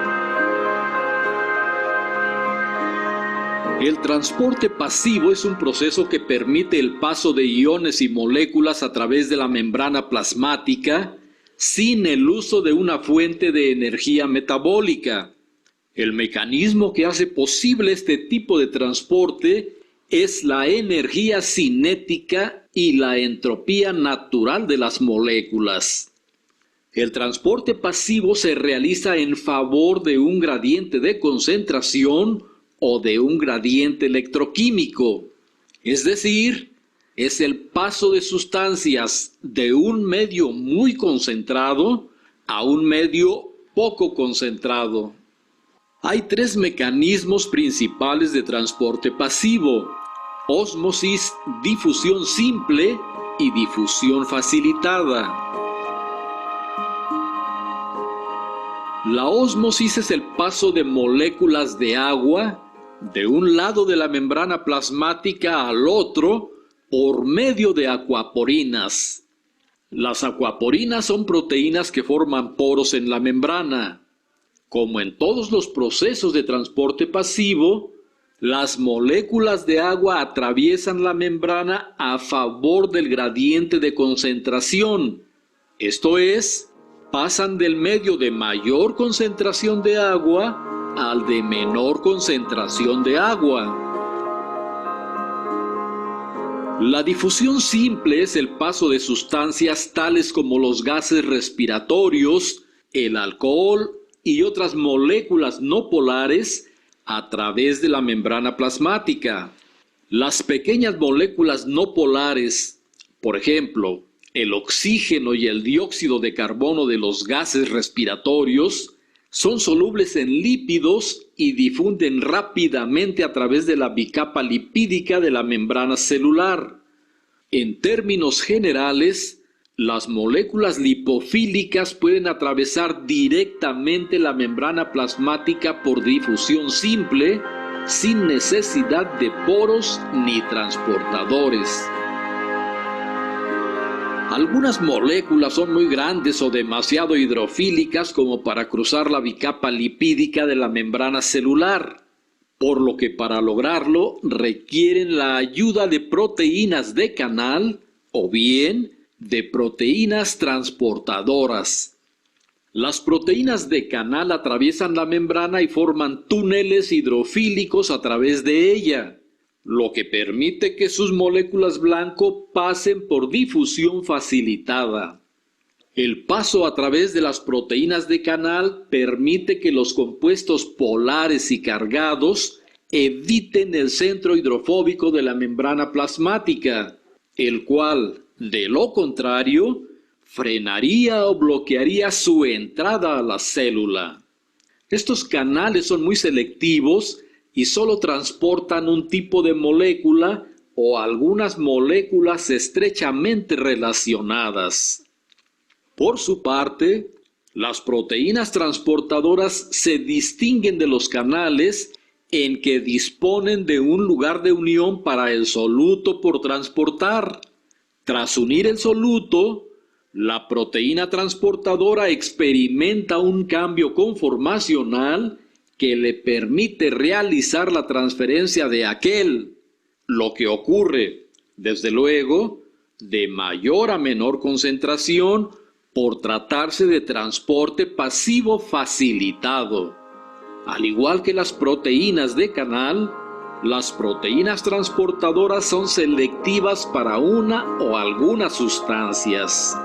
El transporte pasivo es un proceso que permite el paso de iones y moléculas a través de la membrana plasmática sin el uso de una fuente de energía metabólica. El mecanismo que hace posible este tipo de transporte es la energía cinética y la entropía natural de las moléculas. El transporte pasivo se realiza en favor de un gradiente de concentración o de un gradiente electroquímico, es decir, es el paso de sustancias de un medio muy concentrado a un medio poco concentrado. Hay tres mecanismos principales de transporte pasivo: ósmosis, difusión simple y difusión facilitada. La ósmosis es el paso de moléculas de agua de un lado de la membrana plasmática al otro por medio de acuaporinas. Las acuaporinas son proteínas que forman poros en la membrana. Como en todos los procesos de transporte pasivo, las moléculas de agua atraviesan la membrana a favor del gradiente de concentración. Esto es, pasan del medio de mayor concentración de agua al de menor concentración de agua. La difusión simple es el paso de sustancias tales como los gases respiratorios, el alcohol y otras moléculas no polares a través de la membrana plasmática. Las pequeñas moléculas no polares, por ejemplo, el oxígeno y el dióxido de carbono de los gases respiratorios, son solubles en lípidos y difunden rápidamente a través de la bicapa lipídica de la membrana celular. En términos generales, las moléculas lipofílicas pueden atravesar directamente la membrana plasmática por difusión simple, sin necesidad de poros ni transportadores. Algunas moléculas son muy grandes o demasiado hidrofílicas como para cruzar la bicapa lipídica de la membrana celular, por lo que para lograrlo requieren la ayuda de proteínas de canal o bien de proteínas transportadoras. Las proteínas de canal atraviesan la membrana y forman túneles hidrofílicos a través de ella, lo que permite que sus moléculas blanco pasen por difusión facilitada. El paso a través de las proteínas de canal permite que los compuestos polares y cargados eviten el centro hidrofóbico de la membrana plasmática, el cual, de lo contrario, frenaría o bloquearía su entrada a la célula. Estos canales son muy selectivos y solo transportan un tipo de molécula o algunas moléculas estrechamente relacionadas. Por su parte, las proteínas transportadoras se distinguen de los canales en que disponen de un lugar de unión para el soluto por transportar. Tras unir el soluto, la proteína transportadora experimenta un cambio conformacional que le permite realizar la transferencia de aquel, lo que ocurre, desde luego, de mayor a menor concentración por tratarse de transporte pasivo facilitado. Al igual que las proteínas de canal, las proteínas transportadoras son selectivas para una o algunas sustancias.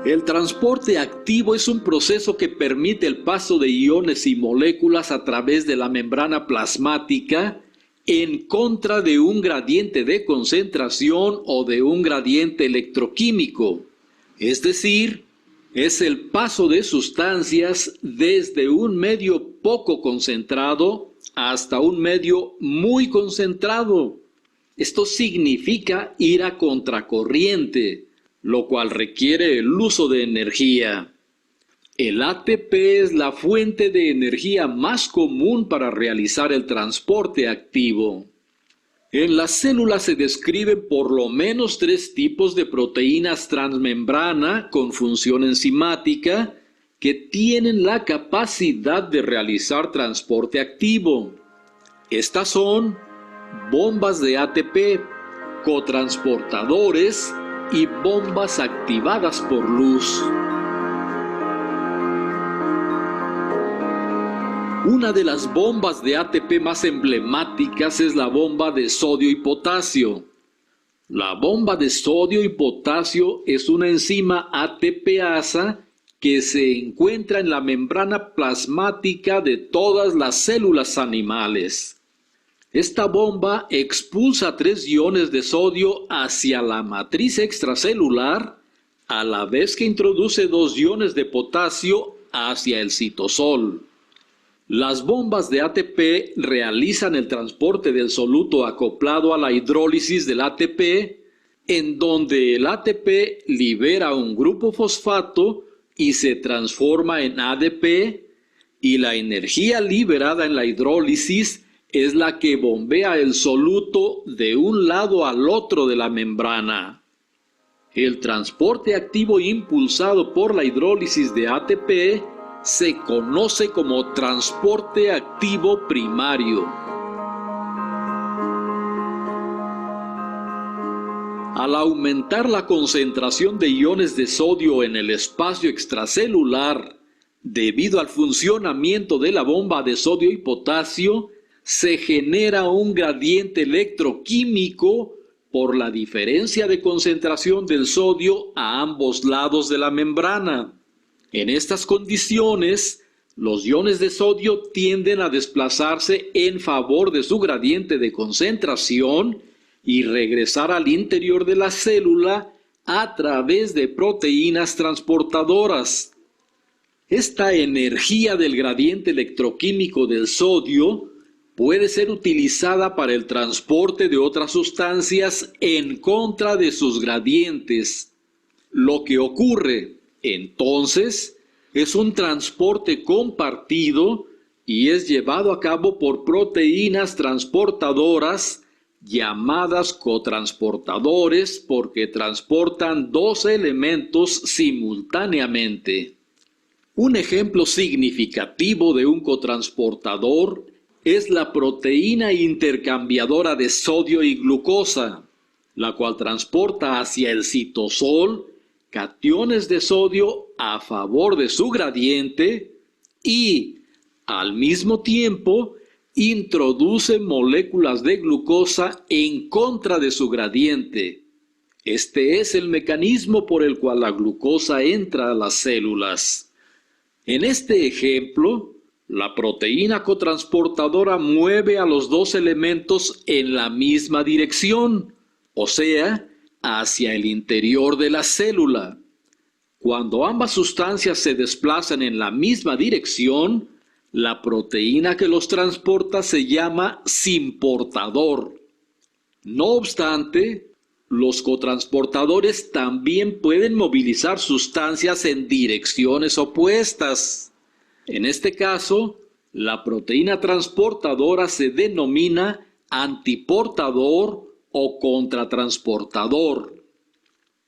El transporte activo es un proceso que permite el paso de iones y moléculas a través de la membrana plasmática en contra de un gradiente de concentración o de un gradiente electroquímico. Es decir, es el paso de sustancias desde un medio poco concentrado hasta un medio muy concentrado. Esto significa ir a contracorriente, lo cual requiere el uso de energía. El ATP es la fuente de energía más común para realizar el transporte activo. En las células se describen por lo menos 3 tipos de proteínas transmembrana con función enzimática que tienen la capacidad de realizar transporte activo. Estas son bombas de ATP, cotransportadores y bombas activadas por luz. Una de las bombas de ATP más emblemáticas es la bomba de sodio y potasio. La bomba de sodio y potasio es una enzima ATPasa que se encuentra en la membrana plasmática de todas las células animales. Esta bomba expulsa 3 iones de sodio hacia la matriz extracelular, a la vez que introduce 2 iones de potasio hacia el citosol. Las bombas de ATP realizan el transporte del soluto acoplado a la hidrólisis del ATP, en donde el ATP libera un grupo fosfato y se transforma en ADP, y la energía liberada en la hidrólisis es la que bombea el soluto de un lado al otro de la membrana. El transporte activo impulsado por la hidrólisis de ATP se conoce como transporte activo primario. Al aumentar la concentración de iones de sodio en el espacio extracelular, debido al funcionamiento de la bomba de sodio y potasio, se genera un gradiente electroquímico por la diferencia de concentración del sodio a ambos lados de la membrana. En estas condiciones, los iones de sodio tienden a desplazarse en favor de su gradiente de concentración y regresar al interior de la célula a través de proteínas transportadoras. Esta energía del gradiente electroquímico del sodio puede ser utilizada para el transporte de otras sustancias en contra de sus gradientes. Lo que ocurre, entonces, es un transporte compartido y es llevado a cabo por proteínas transportadoras llamadas cotransportadores porque transportan 2 elementos simultáneamente. Un ejemplo significativo de un cotransportador es la proteína intercambiadora de sodio y glucosa, la cual transporta hacia el citosol cationes de sodio a favor de su gradiente y, al mismo tiempo, introduce moléculas de glucosa en contra de su gradiente. Este es el mecanismo por el cual la glucosa entra a las células. En este ejemplo, la proteína cotransportadora mueve a los dos elementos en la misma dirección, o sea, hacia el interior de la célula. Cuando ambas sustancias se desplazan en la misma dirección, la proteína que los transporta se llama simportador. No obstante, los cotransportadores también pueden movilizar sustancias en direcciones opuestas. En este caso, la proteína transportadora se denomina antiportador o contratransportador.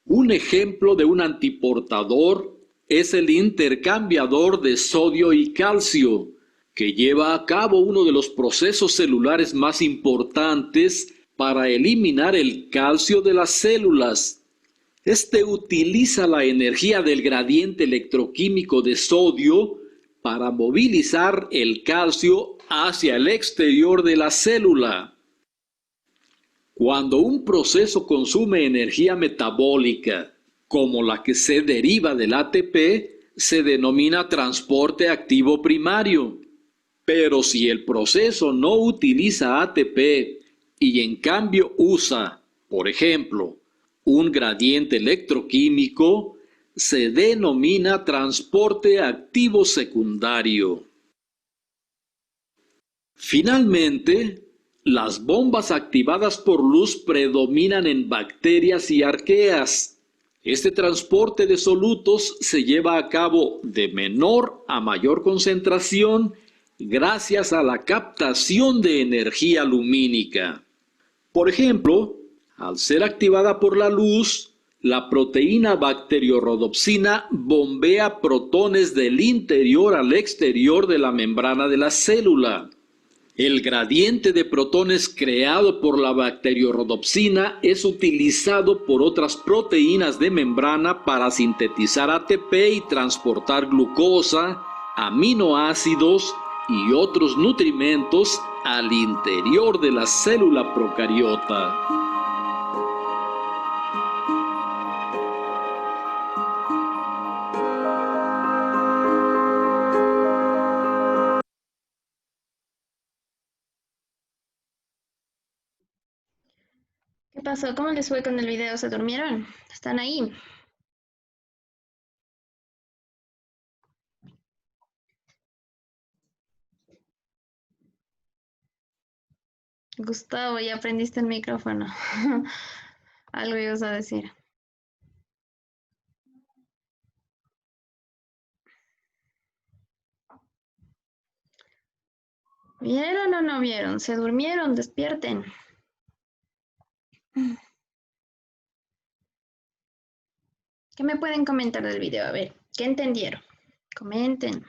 Un ejemplo de un antiportador es el intercambiador de sodio y calcio, que lleva a cabo uno de los procesos celulares más importantes para eliminar el calcio de las células. Este utiliza la energía del gradiente electroquímico de sodio para movilizar el calcio hacia el exterior de la célula. Cuando un proceso consume energía metabólica, como la que se deriva del ATP, se denomina transporte activo primario. Pero si el proceso no utiliza ATP y en cambio usa, por ejemplo, un gradiente electroquímico, se denomina transporte activo secundario. Finalmente, las bombas activadas por luz predominan en bacterias y arqueas. Este transporte de solutos se lleva a cabo de menor a mayor concentración gracias a la captación de energía lumínica. Por ejemplo, al ser activada por la luz, la proteína bacteriorhodopsina bombea protones del interior al exterior de la membrana de la célula. El gradiente de protones creado por la bacteriorhodopsina es utilizado por otras proteínas de membrana para sintetizar ATP y transportar glucosa, aminoácidos y otros nutrimentos al interior de la célula procariota. ¿Qué pasó? ¿Cómo les fue con el video? ¿Se durmieron? ¿Están ahí? Gustavo, ya aprendiste el micrófono. Algo ibas a decir. ¿Vieron o no vieron? ¿Se durmieron? Despierten. ¿Qué me pueden comentar del video? A ver, ¿qué entendieron? Comenten.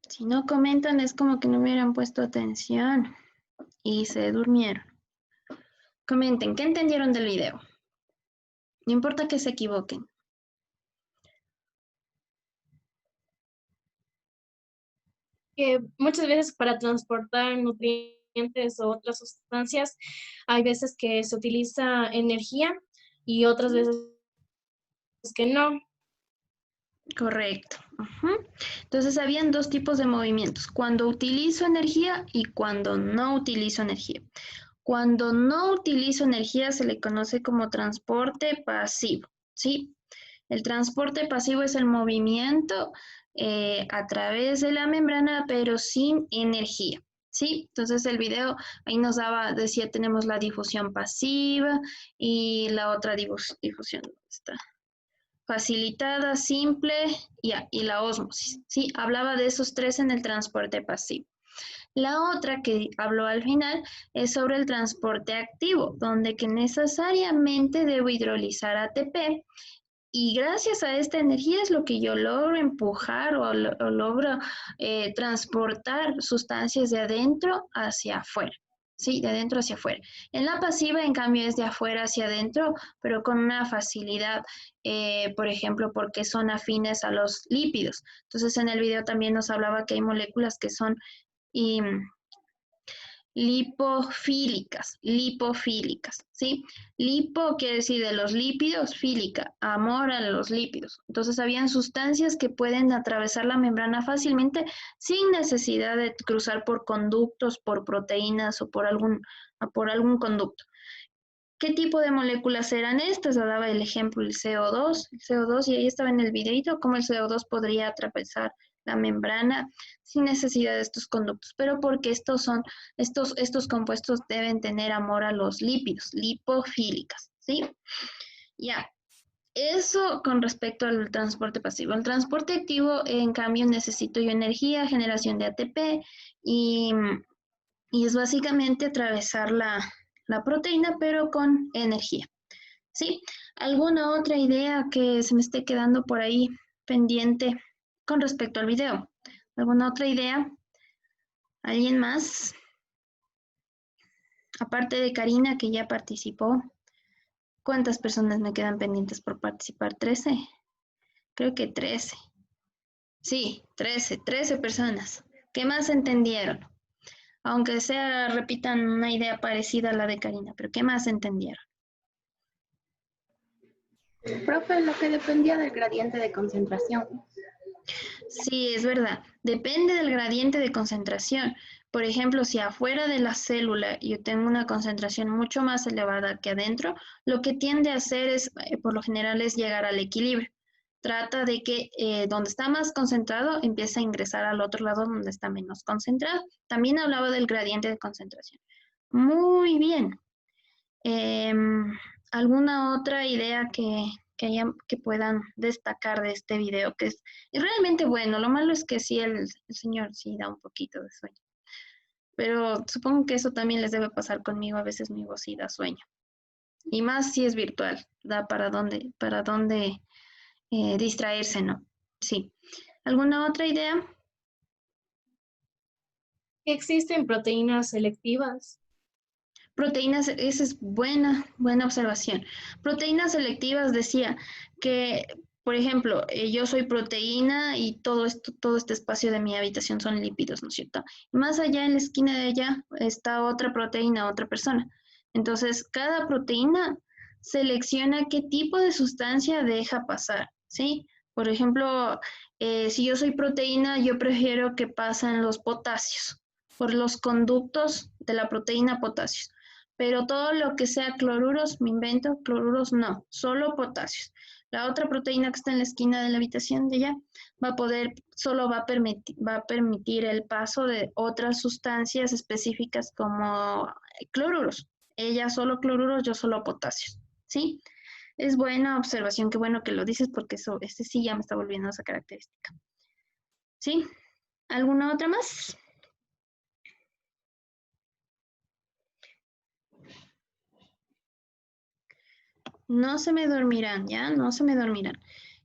Si no comentan es como que no hubieran puesto atención y se durmieron. Comenten, ¿qué entendieron del video? No importa que se equivoquen. Que muchas veces para transportar nutrientes o otras sustancias, hay veces que se utiliza energía y otras veces que no. Correcto. Entonces, habían dos tipos de movimientos. Cuando utilizo energía y cuando no utilizo energía. Cuando no utilizo energía se le conoce como transporte pasivo, ¿sí? El transporte pasivo es el movimiento a través de la membrana, pero sin energía, ¿sí? Entonces el video ahí nos decía, tenemos la difusión pasiva y la otra difusión, ¿dónde está? Facilitada, simple y la ósmosis, ¿sí? Hablaba de esos tres en el transporte pasivo. La otra que habló al final es sobre el transporte activo, donde que necesariamente debo hidrolizar ATP Y gracias a esta energía es lo que yo logro empujar o logro transportar sustancias de adentro hacia afuera. Sí, de adentro hacia afuera. En la pasiva, en cambio, es de afuera hacia adentro, pero con una facilidad, por ejemplo, porque son afines a los lípidos. Entonces, en el video también nos hablaba que hay moléculas que son lipofílicas, ¿sí? Lipo quiere decir de los lípidos, fílica, amor a los lípidos. Entonces, habían sustancias que pueden atravesar la membrana fácilmente sin necesidad de cruzar por conductos, por proteínas o por algún conducto. ¿Qué tipo de moléculas eran estas? Daba el ejemplo el CO2, y ahí estaba en el videito cómo el CO2 podría atravesar la membrana sin necesidad de estos conductos, pero porque estos compuestos deben tener amor a los lípidos, lipofílicas, ¿sí? Ya, eso con respecto al transporte pasivo. El transporte activo, en cambio, necesito yo energía, generación de ATP, y es básicamente atravesar la proteína, pero con energía, ¿sí? ¿Alguna otra idea que se me esté quedando por ahí pendiente con respecto al video? ¿Alguna otra idea? ¿Alguien más? Aparte de Karina, que ya participó. ¿Cuántas personas me quedan pendientes por participar? ¿13? Creo que 13. Sí, 13 personas. ¿Qué más entendieron? Aunque sea, repitan una idea parecida a la de Karina, pero ¿qué más entendieron? Profe, lo que dependía del gradiente de concentración. Sí, es verdad. Depende del gradiente de concentración. Por ejemplo, si afuera de la célula yo tengo una concentración mucho más elevada que adentro, lo que tiende a hacer es, por lo general, es llegar al equilibrio. Trata de que donde está más concentrado empiece a ingresar al otro lado donde está menos concentrado. También hablaba del gradiente de concentración. Muy bien. ¿Alguna otra idea que puedan destacar de este video? Que es realmente bueno. Lo malo es que sí, el señor sí da un poquito de sueño. Pero supongo que eso también les debe pasar conmigo. A veces mi voz sí da sueño. Y más si es virtual. Da para dónde distraerse, ¿no? Sí. ¿Alguna otra idea? Existen proteínas selectivas. Proteínas, esa es buena observación. Proteínas selectivas decía que, por ejemplo, yo soy proteína y todo este espacio de mi habitación son lípidos, ¿no es cierto? Y más allá, en la esquina de allá, está otra proteína, otra persona. Entonces, cada proteína selecciona qué tipo de sustancia deja pasar, ¿sí? Por ejemplo, si yo soy proteína, yo prefiero que pasen los potasios por los conductos de la proteína potasios. Pero todo lo que sea cloruros, me invento, cloruros no, solo potasios. La otra proteína que está en la esquina de la habitación de allá solo va a permitir el paso de otras sustancias específicas como cloruros. Ella solo cloruros, yo solo potasios, ¿sí? Es buena observación, qué bueno que lo dices porque este sí ya me está volviendo esa característica. ¿Sí? ¿Alguna otra más? No se me dormirán, ¿ya? No se me dormirán.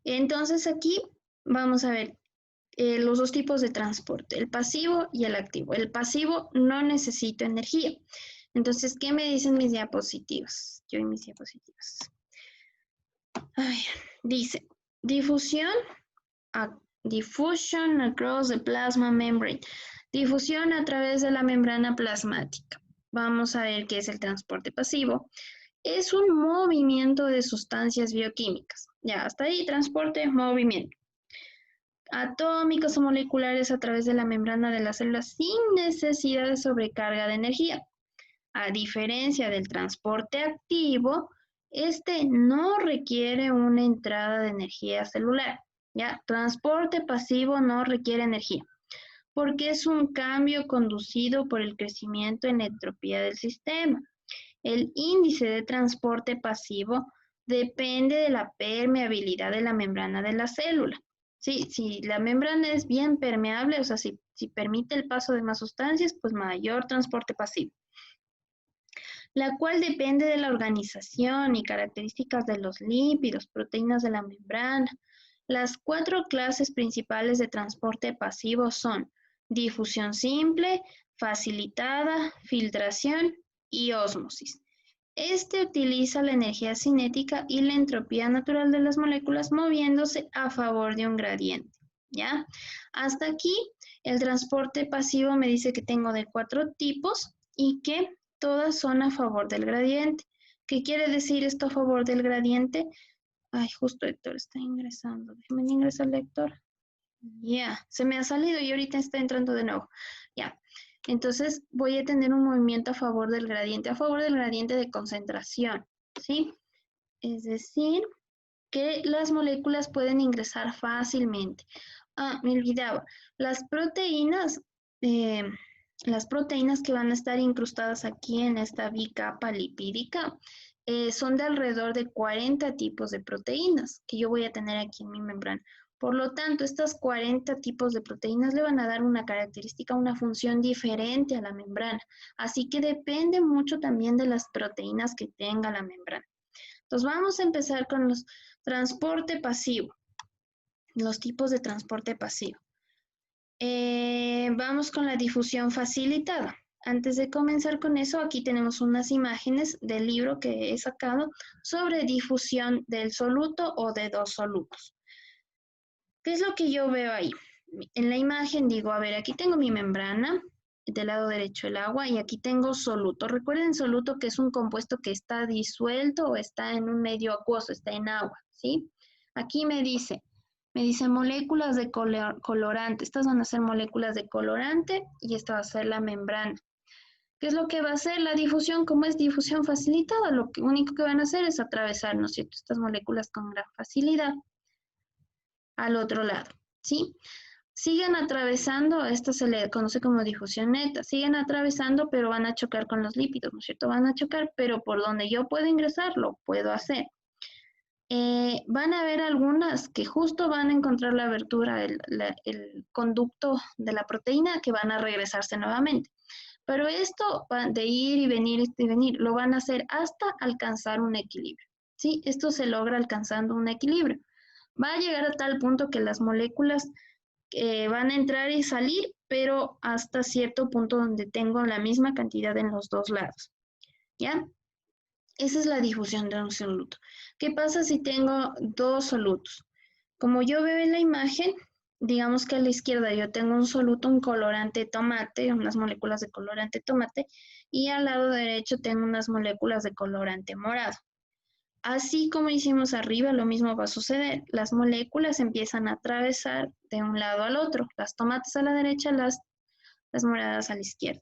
Entonces aquí vamos a ver los dos tipos de transporte, el pasivo y el activo. El pasivo no necesita energía. Entonces, ¿qué me dicen mis diapositivas? Yo y mis diapositivas. Dice, diffusion across the plasma membrane. Difusión a través de la membrana plasmática. Vamos a ver qué es el transporte pasivo. Es un movimiento de sustancias bioquímicas. Ya, hasta ahí, transporte, movimiento. Atómicos o moleculares a través de la membrana de las células sin necesidad de sobrecarga de energía. A diferencia del transporte activo, este no requiere una entrada de energía celular. Ya, transporte pasivo no requiere energía, porque es un cambio conducido por el crecimiento en la entropía del sistema. El índice de transporte pasivo depende de la permeabilidad de la membrana de la célula. Sí, si la membrana es bien permeable, o sea, si permite el paso de más sustancias, pues mayor transporte pasivo. la cual depende de la organización y características de los lípidos, proteínas de la membrana. Las 4 clases principales de transporte pasivo son difusión simple, facilitada, filtración y ósmosis. Este utiliza la energía cinética y la entropía natural de las moléculas moviéndose a favor de un gradiente, ¿ya? Hasta aquí, el transporte pasivo me dice que tengo de 4 tipos y que todas son a favor del gradiente. ¿Qué quiere decir esto a favor del gradiente? Ay, justo Héctor está ingresando. Déjame ingresar al Héctor. Ya, se me ha salido y ahorita está entrando de nuevo. Ya. Entonces voy a tener un movimiento a favor del gradiente de concentración, ¿sí? Es decir, que las moléculas pueden ingresar fácilmente. Ah, me olvidaba. Las proteínas que van a estar incrustadas aquí en esta bicapa lipídica son de alrededor de 40 tipos de proteínas que yo voy a tener aquí en mi membrana. Por lo tanto, estas 40 tipos de proteínas le van a dar una característica, una función diferente a la membrana. Así que depende mucho también de las proteínas que tenga la membrana. Entonces, vamos a empezar con los transporte pasivo. Los tipos de transporte pasivo. Vamos con la difusión facilitada. Antes de comenzar con eso, aquí tenemos unas imágenes del libro que he sacado sobre difusión del soluto o de 2 solutos. ¿Qué es lo que yo veo ahí? En la imagen digo, a ver, aquí tengo mi membrana, del lado derecho el agua, y aquí tengo soluto. Recuerden soluto que es un compuesto que está disuelto o está en un medio acuoso, está en agua, ¿sí? Aquí me dice moléculas de colorante. Estas van a ser moléculas de colorante y esta va a ser la membrana. ¿Qué es lo que va a hacer la difusión? Como es difusión facilitada, lo único que van a hacer es atravesar, ¿no es cierto?, estas moléculas con gran facilidad al otro lado, ¿sí? Siguen atravesando, esto se le conoce como difusión neta, siguen atravesando, pero van a chocar con los lípidos, ¿no es cierto? Van a chocar, pero por donde yo puedo ingresar, lo puedo hacer. Van a haber algunas que justo van a encontrar la abertura, el conducto de la proteína, que van a regresarse nuevamente. Pero esto de ir y venir, lo van a hacer hasta alcanzar un equilibrio, ¿sí? Esto se logra alcanzando un equilibrio. Va a llegar a tal punto que las moléculas van a entrar y salir, pero hasta cierto punto donde tengo la misma cantidad en los 2 lados, ¿ya? Esa es la difusión de un soluto. ¿Qué pasa si tengo 2 solutos? Como yo veo en la imagen, digamos que a la izquierda yo tengo un soluto, un colorante tomate, unas moléculas de colorante tomate, y al lado derecho tengo unas moléculas de colorante morado. Así como hicimos arriba, lo mismo va a suceder. Las moléculas empiezan a atravesar de un lado al otro. Las tomates a la derecha, las moradas a la izquierda.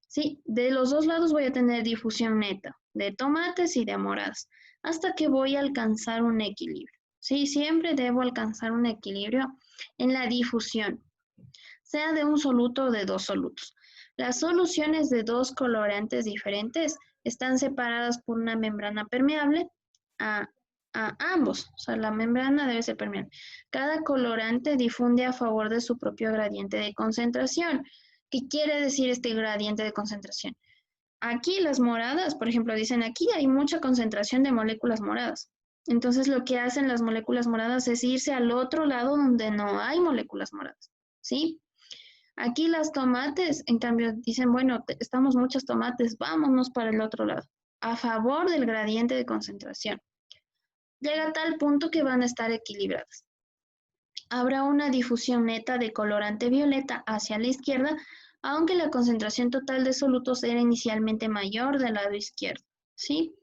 ¿Sí? De los 2 lados voy a tener difusión neta, de tomates y de moradas, hasta que voy a alcanzar un equilibrio. ¿Sí? Siempre debo alcanzar un equilibrio en la difusión, sea de un soluto o de 2 solutos. Las soluciones de 2 colorantes diferentes están separadas por una membrana permeable a ambos. O sea, la membrana debe ser permeable. Cada colorante difunde a favor de su propio gradiente de concentración. ¿Qué quiere decir este gradiente de concentración? Aquí las moradas, por ejemplo, dicen aquí hay mucha concentración de moléculas moradas. Entonces lo que hacen las moléculas moradas es irse al otro lado donde no hay moléculas moradas, ¿sí? Aquí las tomates, en cambio, dicen, bueno, estamos muchas tomates, vámonos para el otro lado, a favor del gradiente de concentración. Llega a tal punto que van a estar equilibradas. Habrá una difusión neta de colorante violeta hacia la izquierda, aunque la concentración total de solutos era inicialmente mayor del lado izquierdo, ¿sí?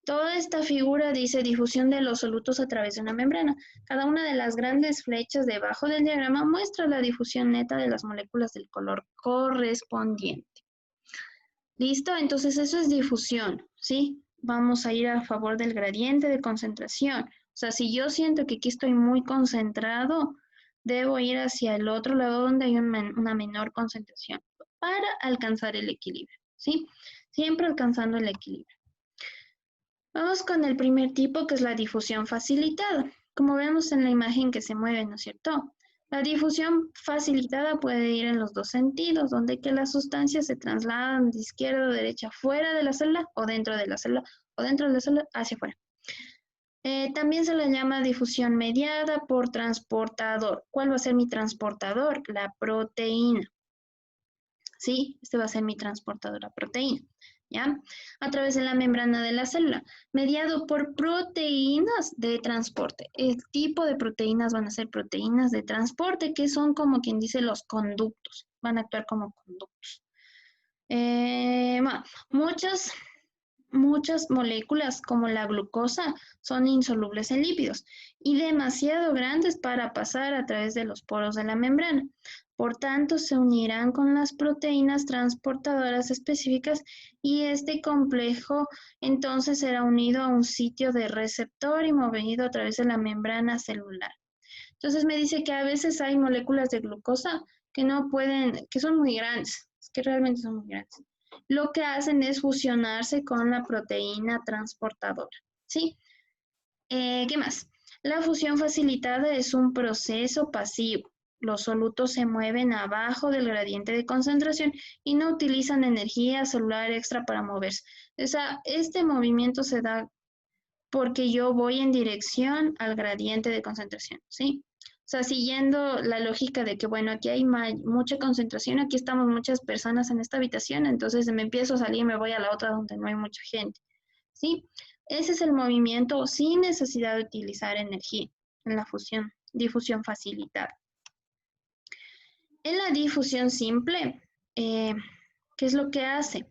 Toda esta figura dice difusión de los solutos a través de una membrana. Cada una de las grandes flechas debajo del diagrama muestra la difusión neta de las moléculas del color correspondiente. ¿Listo? Entonces eso es difusión, ¿sí? Vamos a ir a favor del gradiente de concentración. O sea, si yo siento que aquí estoy muy concentrado, debo ir hacia el otro lado donde hay una menor concentración para alcanzar el equilibrio, ¿sí? Siempre alcanzando el equilibrio. Vamos con el primer tipo, que es la difusión facilitada. Como vemos en la imagen que se mueve, ¿no es cierto? La difusión facilitada puede ir en los dos sentidos, donde que las sustancias se trasladan de izquierda a derecha fuera de la célula o dentro de la célula o dentro de la célula hacia afuera. También se le llama difusión mediada por transportador. ¿Cuál va a ser mi transportador? La proteína. ¿Sí? Este va a ser mi transportador, la proteína. ¿Ya? A través de la membrana de la célula, mediado por proteínas de transporte. El tipo de proteínas van a ser proteínas de transporte, que son como quien dice los conductos. Van a actuar como conductos. Bueno, muchas moléculas como la glucosa son insolubles en lípidos y demasiado grandes para pasar a través de los poros de la membrana. Por tanto, se unirán con las proteínas transportadoras específicas y este complejo entonces será unido a un sitio de receptor y movido a través de la membrana celular. Entonces me dice que a veces hay moléculas de glucosa que no pueden, que son muy grandes, que realmente son muy grandes. Lo que hacen es fusionarse con la proteína transportadora, ¿sí? ¿Qué más? La fusión facilitada es un proceso pasivo. Los solutos se mueven abajo del gradiente de concentración y no utilizan energía celular extra para moverse. O sea, este movimiento se da porque yo voy en dirección al gradiente de concentración, ¿sí? O sea, siguiendo la lógica de que, bueno, aquí hay mucha concentración, aquí estamos muchas personas en esta habitación, entonces me empiezo a salir y me voy a la otra donde no hay mucha gente, ¿sí? Ese es el movimiento sin necesidad de utilizar energía en la difusión facilitada. En la difusión simple, ¿qué es lo que hace?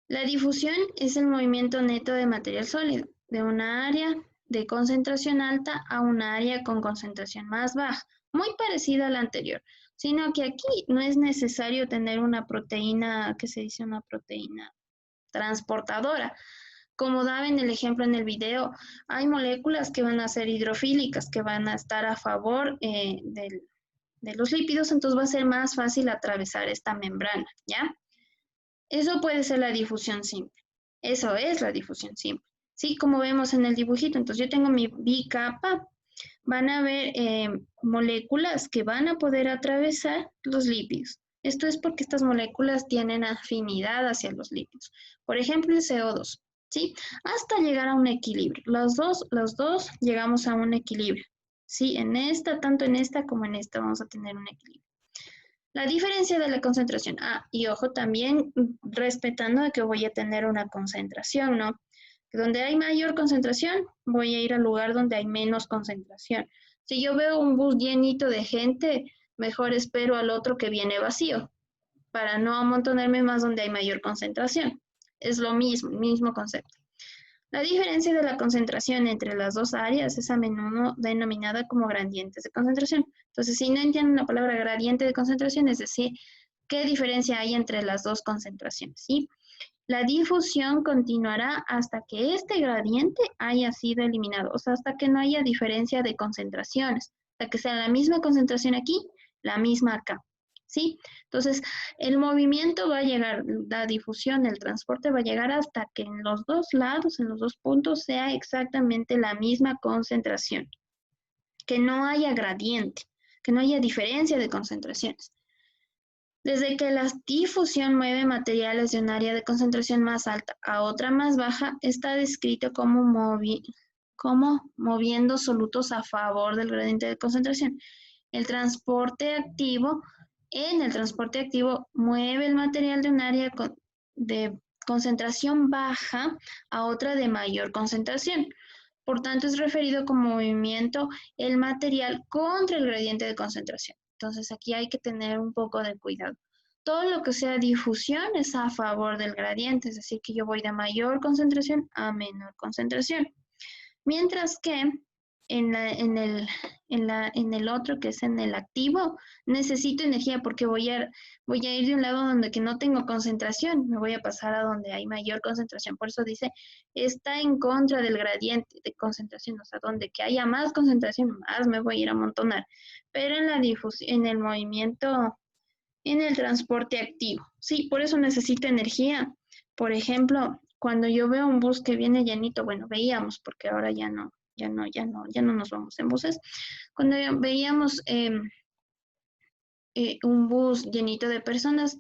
La difusión es el movimiento neto de material sólido de una área de concentración alta a una área con concentración más baja, muy parecida a la anterior, sino que aquí no es necesario tener una proteína, ¿qué se dice? Una proteína transportadora. Como daba en el ejemplo en el video, hay moléculas que van a ser hidrofílicas, que van a estar a favor de los lípidos, entonces va a ser más fácil atravesar esta membrana, ¿ya? Eso puede ser la difusión simple. Eso es la difusión simple. Sí, como vemos en el dibujito, entonces yo tengo mi bicapa, van a haber moléculas que van a poder atravesar los lípidos. Esto es porque estas moléculas tienen afinidad hacia los lípidos. Por ejemplo, el CO2, ¿sí? Hasta llegar a un equilibrio. Los dos llegamos a un equilibrio. Sí, en esta, tanto en esta como en esta vamos a tener un equilibrio. La diferencia de la concentración. Y ojo también respetando de que voy a tener una concentración, ¿no? Donde hay mayor concentración, voy a ir al lugar donde hay menos concentración. Si yo veo un bus llenito de gente, mejor espero al otro que viene vacío, para no amontonarme más donde hay mayor concentración. Es lo mismo, el mismo concepto. La diferencia de la concentración entre las dos áreas es a menudo denominada como gradientes de concentración. Entonces, si no entienden la palabra gradiente de concentración, es decir, ¿qué diferencia hay entre las dos concentraciones? ¿Sí? La difusión continuará hasta que este gradiente haya sido eliminado, o sea, hasta que no haya diferencia de concentraciones, hasta que sea la misma concentración aquí, la misma acá. ¿Sí? Entonces, el movimiento va a llegar, la difusión, el transporte va a llegar hasta que en los dos lados, en los dos puntos, sea exactamente la misma concentración. Que no haya gradiente, que no haya diferencia de concentraciones. Desde que la difusión mueve materiales de un área de concentración más alta a otra más baja, está descrito como moviendo solutos a favor del gradiente de concentración. En el transporte activo mueve el material de un área de concentración baja a otra de mayor concentración. Por tanto, es referido como movimiento el material contra el gradiente de concentración. Entonces, aquí hay que tener un poco de cuidado. Todo lo que sea difusión es a favor del gradiente, es decir, que yo voy de mayor concentración a menor concentración. Mientras que en el otro, que es en el activo, necesito energía porque voy a ir de un lado donde que no tengo concentración, me voy a pasar a donde hay mayor concentración. Por eso dice, está en contra del gradiente de concentración, o sea, donde que haya más concentración, más me voy a ir a amontonar. Pero en la difusión, en el movimiento, en el transporte activo, sí, por eso necesito energía. Por ejemplo, cuando yo veo un bus que viene llenito, bueno, veíamos porque ahora ya no ya no nos vamos en buses. Cuando veíamos un bus llenito de personas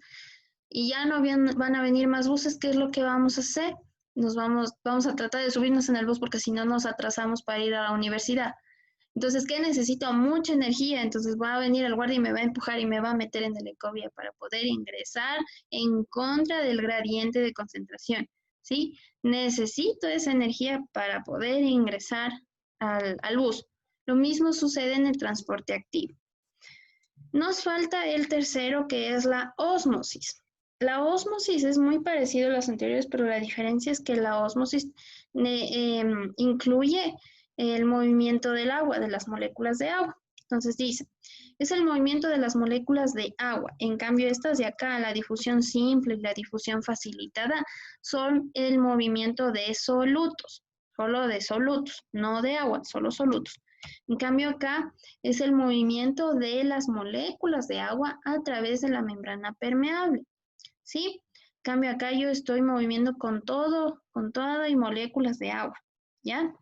y ya no van a venir más buses, ¿qué es lo que vamos a hacer? Vamos a tratar de subirnos en el bus porque si no nos atrasamos para ir a la universidad. Entonces, ¿qué necesito? Mucha energía. Entonces va a venir el guardia y me va a empujar y me va a meter en la ecovía para poder ingresar en contra del gradiente de concentración, ¿sí? Necesito esa energía para poder ingresar al bus. Lo mismo sucede en el transporte activo. Nos falta el tercero, que es la ósmosis. La ósmosis es muy parecido a las anteriores, pero la diferencia es que la ósmosis incluye el movimiento del agua, de las moléculas de agua. Entonces dice, es el movimiento de las moléculas de agua. En cambio, estas de acá, la difusión simple y la difusión facilitada, son el movimiento de solutos, solo de solutos, no de agua, solo solutos. En cambio acá es el movimiento de las moléculas de agua a través de la membrana permeable, ¿sí? En cambio acá yo estoy moviendo con todo y moléculas de agua, ¿ya?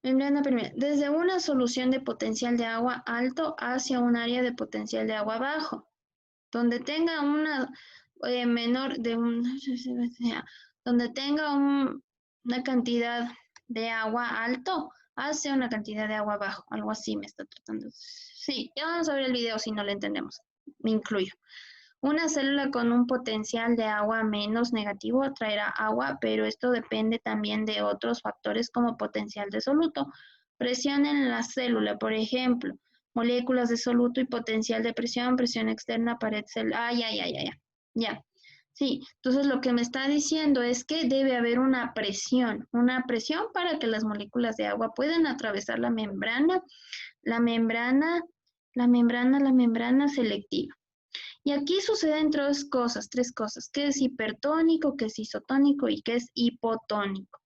Membrana permeable. Desde una solución de potencial de agua alto hacia un área de potencial de agua bajo, donde tenga una menor de un, donde tenga una cantidad de agua alto hacia una cantidad de agua bajo, algo así me está tratando. Sí, ya vamos a ver el video si no lo entendemos, me incluyo. Una célula con un potencial de agua menos negativo atraerá agua, pero esto depende también de otros factores como potencial de soluto, presión en la célula, por ejemplo, moléculas de soluto y potencial de presión, presión externa, pared celular, ya. Sí, entonces lo que me está diciendo es que debe haber una presión para que las moléculas de agua puedan atravesar la membrana selectiva. Y aquí suceden tres cosas, que es hipertónico, que es isotónico y que es hipotónico.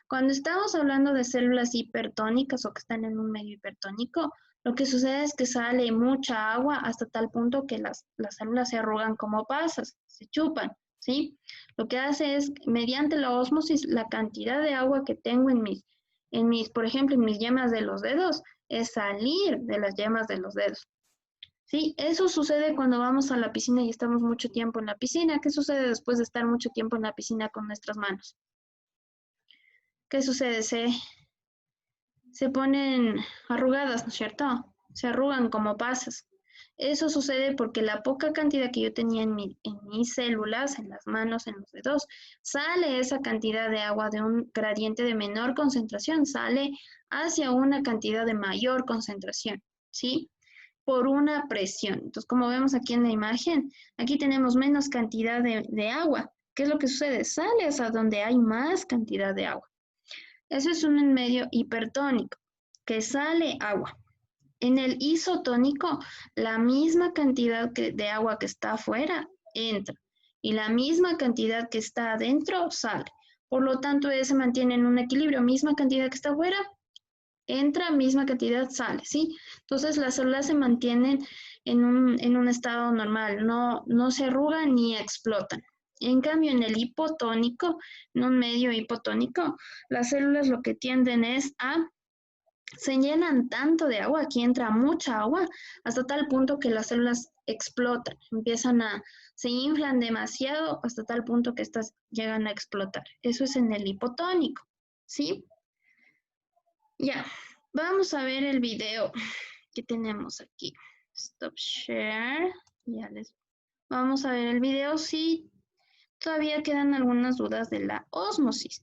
Cuando estamos hablando de células hipertónicas o que están en un medio hipertónico, lo que sucede es que sale mucha agua hasta tal punto que las células se arrugan como pasas, se chupan, ¿sí? Lo que hace es, mediante la ósmosis, la cantidad de agua que tengo por ejemplo, en mis yemas de los dedos, es salir de las yemas de los dedos. Sí, eso sucede cuando vamos a la piscina y estamos mucho tiempo en la piscina. ¿Qué sucede después de estar mucho tiempo en la piscina con nuestras manos? ¿Qué sucede? Se ponen arrugadas, ¿no es cierto? Se arrugan como pasas. Eso sucede porque la poca cantidad que yo tenía en mis células, en las manos, en los dedos, sale esa cantidad de agua de un gradiente de menor concentración, sale hacia una cantidad de mayor concentración, ¿sí? Por una presión. Entonces, como vemos aquí en la imagen, aquí tenemos menos cantidad de agua. ¿Qué es lo que sucede? Sale hasta donde hay más cantidad de agua. Eso es un medio hipertónico, que sale agua. En el isotónico, la misma cantidad de agua que está afuera entra y la misma cantidad que está adentro sale. Por lo tanto, se mantiene en un equilibrio, misma cantidad que está afuera, entra, misma cantidad sale, ¿sí? Entonces las células se mantienen en un estado normal, no se arrugan ni explotan. En cambio, en el hipotónico, en un medio hipotónico, las células lo que tienden es se llenan tanto de agua, aquí entra mucha agua, hasta tal punto que las células explotan, se inflan demasiado hasta tal punto que estas llegan a explotar. Eso es en el hipotónico, ¿sí? Ya, vamos a ver el video que tenemos aquí. Stop share. Vamos a ver el video si todavía quedan algunas dudas de la ósmosis.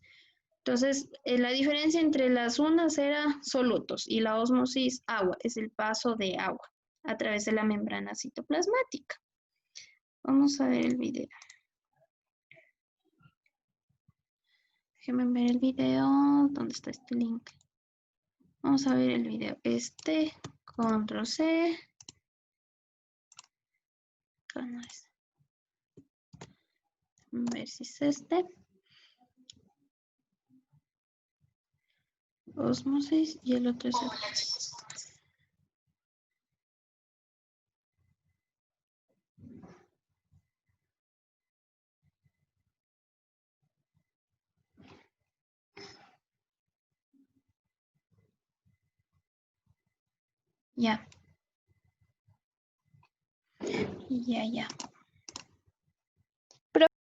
Entonces, la diferencia entre las unas era solutos y la ósmosis agua, es el paso de agua a través de la membrana citoplasmática. Vamos a ver el video. Déjenme ver el video. ¿Dónde está este link? Vamos a ver el video. Control C. Acá no es. A ver si es este. Ósmosis y el otro es el... Ya. Ya.